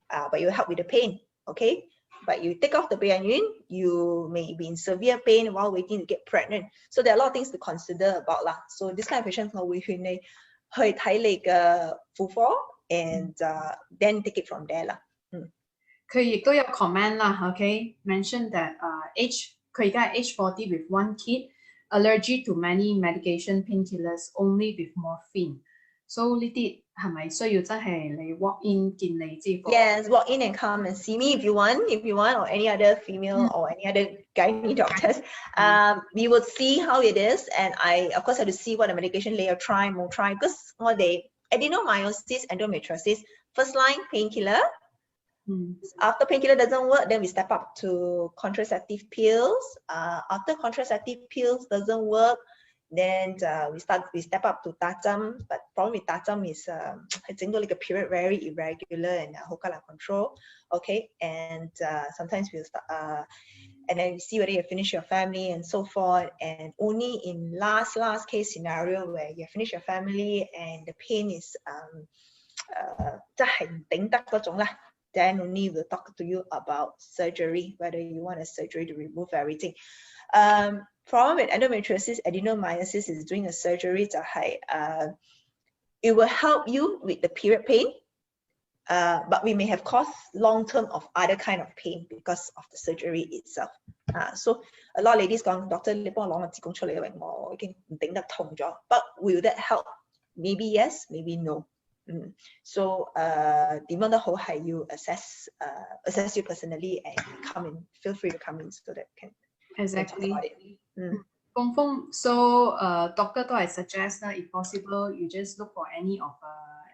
but you will help with the pain okay but you take off the 避孕丸 you may be in severe pain while waiting to get pregnant so there are a lot of things to consider about 啦 so this kind of patients 我會勸你去睇你嘅婦科 and then take it from there 啦佢亦都有 comment 啦 OK mention that age 佢而家係 age 40 with 1 kid allergy to many medication painkillers only with morphine so 呢啲係咪需要真係你 walk in 見你之後 Yes walk in and come and see me if you want or any other female or any other gynae doctors we will see how it is and I of course have to see what the medication layer try more try because 我哋 adenomyosis endometriosis first line painkiller after painkiller doesn't work then we step up to contraceptive pills after contraceptive pills doesn't work then we step up to tajam but problem with tajam is it's like a period very irregular and out of control okay and sometimes we'll start and then you see whether you finish your family and so forth. And only in last case scenario where you finish your family and the pain is 真係唔頂得嗰種啦, then only we'll talk to you about surgery, whether you want a surgery to remove everything. Problem with endometriosis, adenomyosis is doing a surgery 就係it will help you with the period pain, but we may have caused long-term of other kind of pain because of the surgery itself. So a lot of ladies 講 doctor 你幫我攞個子宮出嚟，因為我已經唔頂得痛咗。But will that help? Maybe yes, maybe no. So 點樣都好係要assess you personally and feel free to come in so that can exactly. talk about it. Confirm. So doctor 都係 suggest that if possible you just look for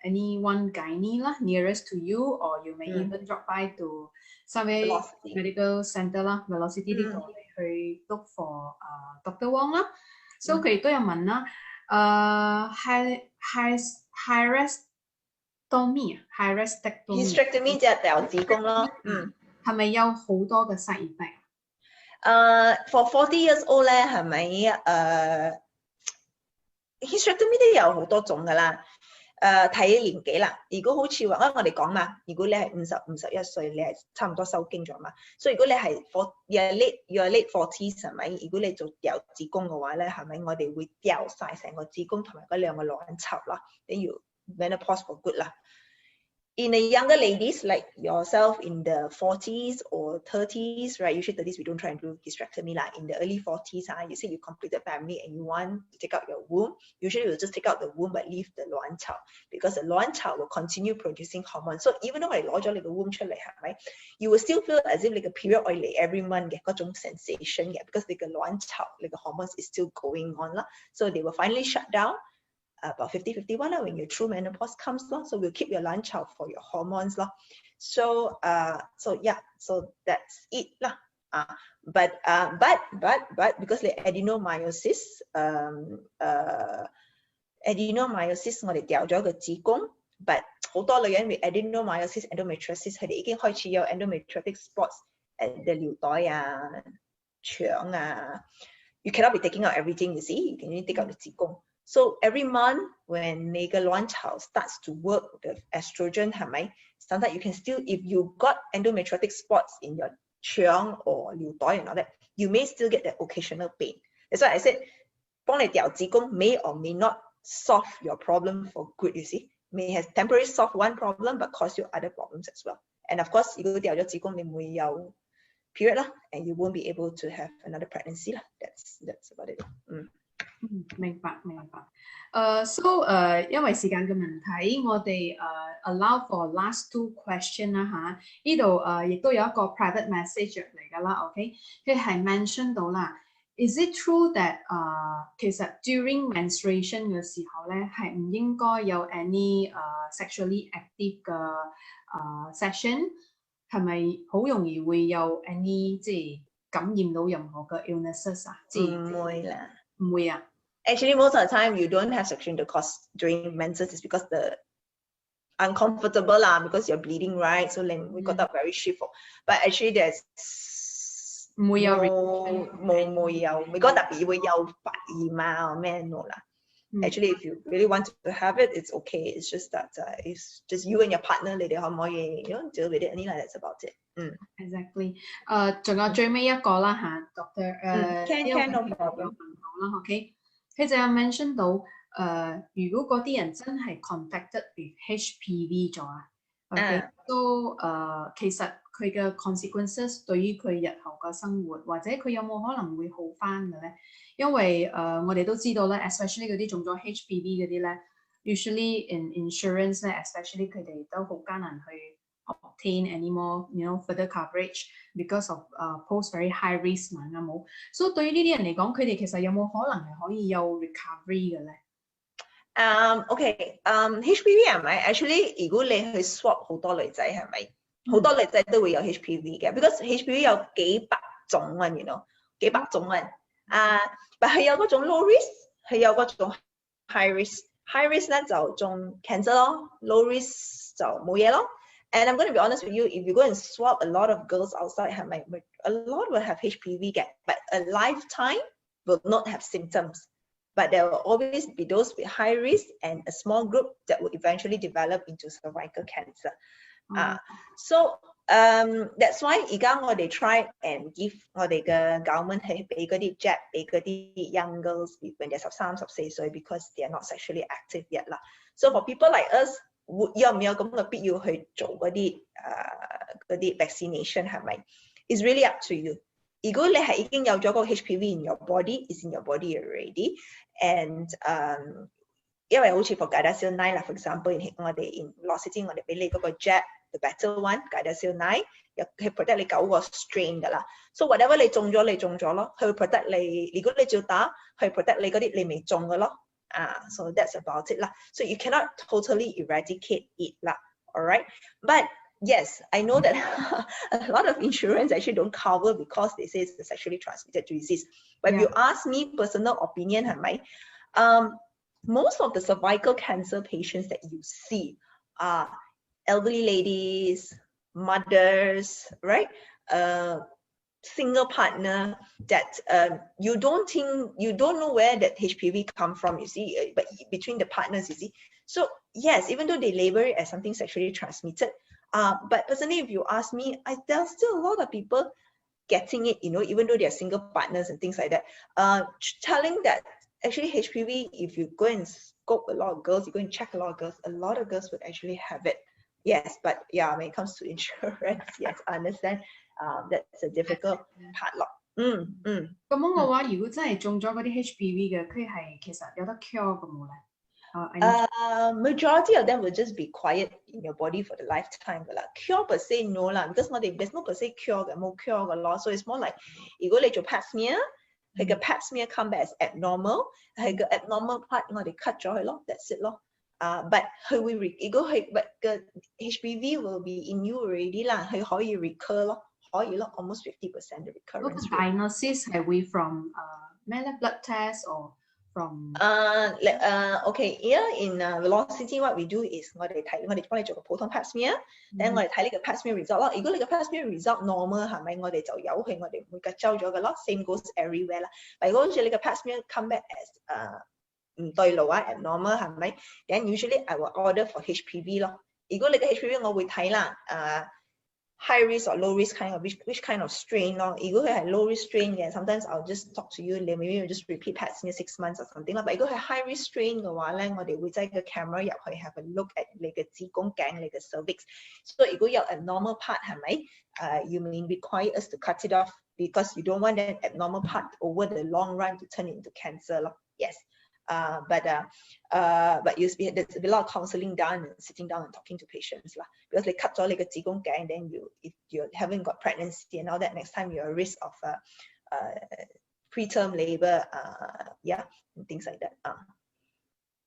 any one gynae lah nearest to you, or you may even drop by to SUNWAY medical center lah, Velocity 呢度去 look for Dr. Wong 啦。So 佢亦都有問啦hysterectomy 即係掉子宮咯。係咪有好多嘅 side effect？ For 40 years old 咧，係咪hysterectomy 都有好多種㗎啦。睇年紀啦。如果好似話，我哋講嘛，如果你係51歲，你係差唔多收經咗嘛。所以如果你係you're late 40s 係咪？如果你做掉子宮嘅話咧，係咪我哋會掉晒成個子宮同埋嗰兩個卵巢啦，你要 Menopause for good 啦。In the younger ladies like yourself in the 40s or 30s, right? Usually 30s we don't try and do hysterectomy lah. In the early 40s, you say you completed family and you want to take out your womb. Usually you'll just take out the womb but leave the 卵巢 because the 卵巢 will continue producing hormones. So even though 我哋攞咗你個 womb 出嚟，係咪 you will still feel as if 你個 period 我嚟 every month 嘅嗰種 sensation 嘅 because 你個卵巢你個 hormones is still going on 啦。So they will finally shut down. About 50-51 when your true menopause comes, so we'll keep your 卵巢 for your hormones. So yeah, so that's it lah. But because the adenomyosis 我哋掉咗個子宮 but 好多女人 with adenomyosis endometriosis 佢哋已經開始有 endometriotic spots at the 尿袋啊、腸啊。You cannot be taking out everything, you see. You can only take out the 子宮。So every month when 你個卵巢 starts to work the estrogen 係咪 sometimes you can still, if you got endometriotic spots in your 腸 or 尿袋and all that, you may still get the occasional pain. That's why I said 幫你掉子宮 may or may not solve your problem for good, you see. May have temporarily solve one problem but cause you other problems as well. And of course 如果掉咗子宮你唔會有 period 啦 and you won't be able to have another pregnancy 啦。That's about it. 明白。So 因為時間嘅問題，我哋allow for last 2 question 啦嚇。呢度亦都有一個 private message 嚟㗎啦 ，OK？ 佢係 mention 到啦 ，is it true that 其實 during menstruation 嘅時候咧，係唔應該有 any sexually active 嘅session？ 係咪好容易會有 any 即係感染到任何嘅 illnesses 啊？唔會啦。唔會啊。Actually, most of the time you don't have sexual intercourse during menses is because the uncomfortable lah, because you're bleeding, right? So then we got that very shameful. But actually, there's 唔會有會覺得特別會有發炎啊咩 no 啦。Actually, if you really want to have it, it's okay. It's just that it's just you and your partner 你哋可唔可以 deal with it? Only like that's about it. Exactly. 仲有最尾一個啦嚇 ，Doctor Can no problem 啦 ，OK。佢就有 mention 到如果嗰啲人真係 contacted with HPV 咗啊 ，OK，so 其實佢嘅 consequences 對於佢日後嘅生活，或者佢有冇可能會好翻嘅咧？因為我哋都知道咧 ，especially 嗰啲中咗 HPV 嗰啲咧 ，usually in insurance 咧 ，especially 佢哋都好艱難去 obtain any more further coverage because of pose very high risk 嘛，啱冇？所以對於呢啲人嚟講，佢哋其實有冇可能係可以有 recovery 嘅咧？HPV 係咪 ？Actually， 如果你去 swab 好多女仔係咪？好多女仔都會有 HPV 嘅 ，because HPV 有幾百種啊幾百種啊。但係有嗰種 low risk， 係有嗰種 high risk。high risk 咧就中 cancer 咯 ，low risk 就冇嘢咯。And I'm going to be honest with you, if you go and swab a lot of girls outside, a lot will have HPV gap, but a lifetime will not have symptoms. But there will always be those with high risk and a small group that will eventually develop into cervical cancer. So that's why they try and give the government俾jab 俾young girls when they're30歲 because they are not sexually active yet lah. So for people like us, 有唔有咁嘅必要去做嗰啲vaccination 係咪？ It's really up to you. 如果你係已經有咗嗰個 HPV in your body, is in your body already, and 因為好似 for Gardasil 9啦 ，for example， 我哋 in Velocity 我哋俾你嗰個 jab。The better one, Gardasil 9， 佢 protect 你9個 strain 噶啦。So whatever 你中咗咯，佢會 protect 你。如果你照打，佢 protect 你嗰啲你未中嘅咯。So that's about it 啦。So you cannot totally eradicate it 啦。Alright, but yes, I know that a lot of insurance actually don't cover because they say it's a sexually transmitted disease. But if you ask me personal opinion 係咪？ most of the cervical cancer patients that you see are elderly ladies, mothers, right? Single partner that you don't know where that HPV come from, you see, but between the partners, you see. So yes, even though they label it as something sexually transmitted, but personally, if you ask me, there's still a lot of people getting it, you know, even though they're single partners and things like that. Telling that actually HPV, if you go and scope a lot of girls, you go and check a lot of girls would actually have it. Yes, but yeah, when it comes to insurance, yes, I understand. That's a difficult part 咯。咁樣嘅話，如果真係中咗嗰啲 HPV 嘅，佢係其實有得 cure 嘅冇咧？Majority of them will just be quiet in your body for the lifetime 噶啦。Cure per se no 啦 ，because 我哋 there's no per se cure 嘅，冇 cure 嘅咯。So it's more like 如果你做 Pap smear，佢嘅 Pap smear come back as abnormal，係個 abnormal part 我哋 cut 咗佢咯 ，that's it 咯。But 佢會but 個 HPV will be in you already 啦，佢可以 recur 咯，可以咯 ，almost 50% the recurrence rate. Diagnosis 係會 from 咩咧 blood test or from okay, here in Velocity what we do is 我哋幫你做個普通 Pap smear，then 我哋睇你個 Pap smear result 咯。如果你個 Pap smear result normal 係咪？我哋就由佢，我哋唔會隔周咗嘅咯。Same goes everywhere 啦。但如果好似你個 Pap smear come back as 唔對路啊 abnormal 係咪 ？Then usually I will order for HPV 咯。如果你嘅 HPV 我會睇啦，high risk or low risk kind of which kind of strain 咯。如果佢係 low risk strain 嘅 ，sometimes I'll just talk to you， 你 maybe you just repeat Pap smear 6 months or something 啦。但如果係 high risk strain 嘅話咧，我哋會擠個 camera 入去 have a look at 你嘅子宮頸、你嘅 cervix。所以如果有 abnormal part 係咪？You may require us to cut it off because you don't want that abnormal part over the long run to turn into cancer 咯。Yes. But there's a lot of counseling done and sitting down and talking to patients lah. Because they cut 咗你嘅子宮頸 then if you haven't got pregnancy and all that, next time you're at risk of preterm labor, yeah, and things like that.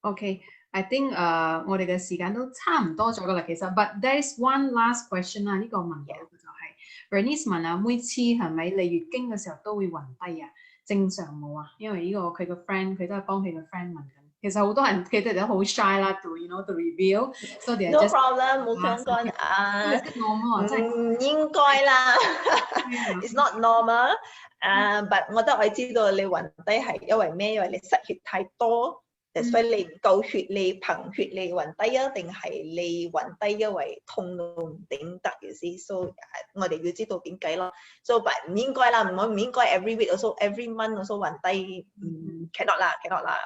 Okay, I think 我哋嘅時間都差唔多咗噶啦，其實。But there is one last question 啦，呢個問到嘅就係 Bernice 問啊，每次係咪你月經嘅時候都會暈低啊？正常冇啊，因為呢個佢個 friend 佢都係幫佢個 friend 問緊。其實好多人其實都好 shy 啦，to reveal， so they are just no problem， 冇相干唔應該啦，it's not normal， but 我覺得我知道你暈低係因為咩？因為你失血太多。所以你唔夠血，你貧血你暈低啊，定係你暈低因為痛到唔頂得嘅先 ？So 我哋要知道點計咯。So but 唔應該啦，唔應該 every week also every month also 暈低，cannot 啦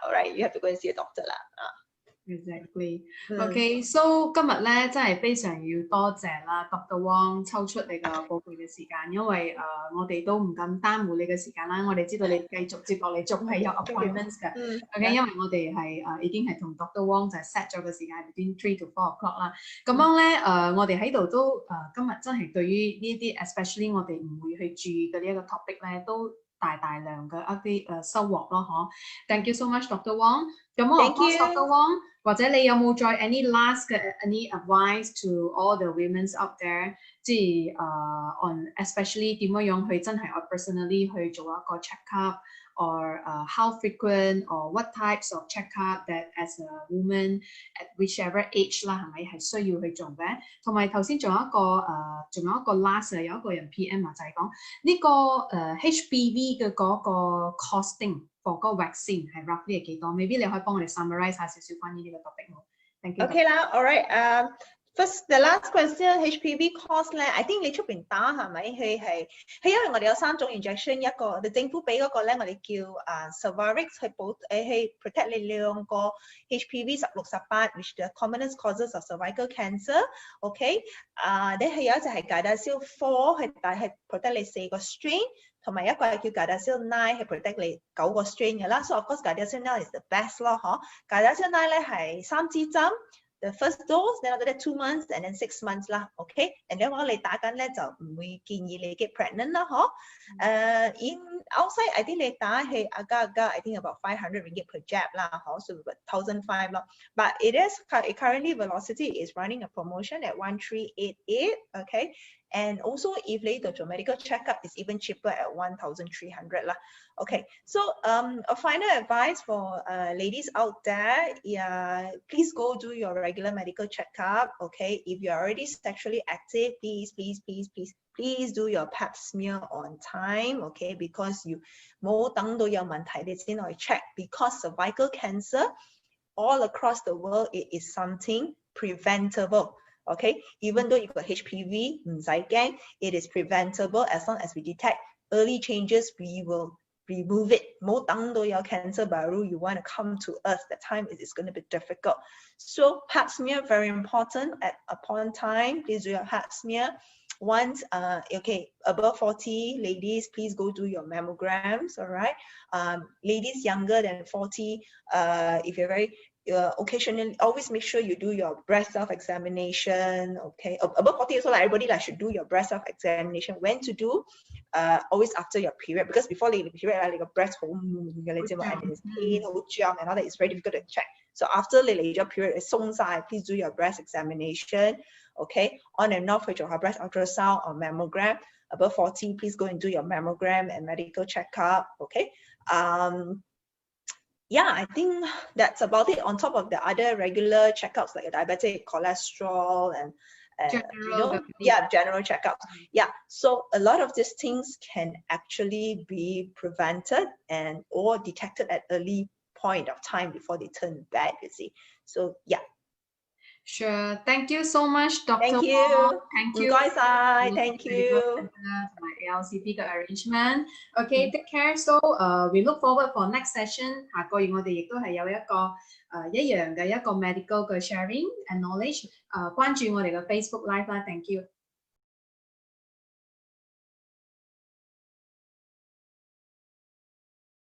，alright you have to go and see a doctor 啦。Exactly. Okay, so 今日咧真係非常要多謝啦 ，Dr. Wong 抽出你個寶貴嘅時間，因為我哋都唔敢耽誤你嘅時間啦。我哋知道你繼續接落嚟仲係有 appointments 嘅。Okay， 因為我哋係已經係同 Dr. Wong 就係 set 咗個時間 between 3 to 4 o'clock 啦。咁樣咧我哋喺度都今日真係對於呢啲 especially 我哋唔會去注意嘅呢一個 topic 咧都大量嘅一啲收穫咯，嗬。Thank you so much, Dr. Wong。咁我 Dr. Wong。或者你有冇再 any last any advice to all the women out there， 即係on especially 點樣去真係我 personally 去做一個 check up， or how frequent or what types of checkup that as a woman at whichever age 啦，係咪係需要去做嘅？同埋頭先仲有一個 last 有一個人 PM 啊，就係講呢個HPV 嘅嗰個 costing for 嗰個 vaccine 係 roughly 係幾多 ？Maybe 你可以幫我哋 summarize 下少少關於呢個 topic 冇 ？Thank you. Okay 啦 ，all right. First, the last question, HPV cost 咧 ，I think 你出邊打係咪？係因為我哋有3種 injection， 一個你政府俾嗰個咧，我哋叫Cervarix 去 protect 你2個 HPV 16-18 which the commonest causes of cervical cancer。OK，你係有一隻係 Gardasil 4係 protect 你4個 strain， 同埋一個係叫 Gardasil 9係 protect 你9個 strain 嘅啦。So of course Gardasil 9 is the best 咯，嗬。Gardasil 9咧係3支針。The first dose, then after that 2 months, and then 6 months 啦 ，OK。And then 我哋打緊咧就唔會建議你 get pregnant 啦，嗬。In outside, I think 你打係agak I think about 500 ringgit per jab 啦，嗬， so about 1,500 咯。But currently Velocity is running a promotion at 1388, okay. And also, if later to medical checkup is even cheaper at 1,300 lah. Okay, so a final advice for ladies out there, yeah, please go do your regular medical checkup. Okay, if you're already sexually active, please do your pap smear on time. Okay, because you 冇等到有問題你先去 check, because cervical cancer all across the world it is something preventable. Okay, even though you've got HPV, it is preventable as long as we detect early changes. We will remove it. More your cancer baru, you want to come to us. That time it is going to be difficult. So pap smear very important. Upon time, please do your pap smear. Once, okay, above 40 ladies, please go do your mammograms. All right, ladies younger than 40, if you're very occasionally, always make sure you do your breast self-examination. Okay, above 40 years old, everybody should do your breast self-examination. When to do? Always after your period, because before the period, like a breast hormone and it's pain, and all that, it's very difficult to check. So after the your period, please do your breast examination. Okay, on and off with your breast ultrasound or mammogram. Above 40, please go and do your mammogram and medical checkup. Okay. Yeah, I think that's about it. On top of the other regular checkups like diabetic, cholesterol, and general checkups. Yeah, so a lot of these things can actually be prevented and or detected at early point of time before they turn bad, you see. So yeah. Sure. Thank you so much, Dr. Thank you. Wong. Thank you. Thank you. My ALCP arrangement. Okay, take care. So we look forward for next session. 下個月我哋亦都係有一個一樣嘅一個 medical 嘅 sharing and knowledge. 關注我哋嘅 Facebook Live 啦。Thank you.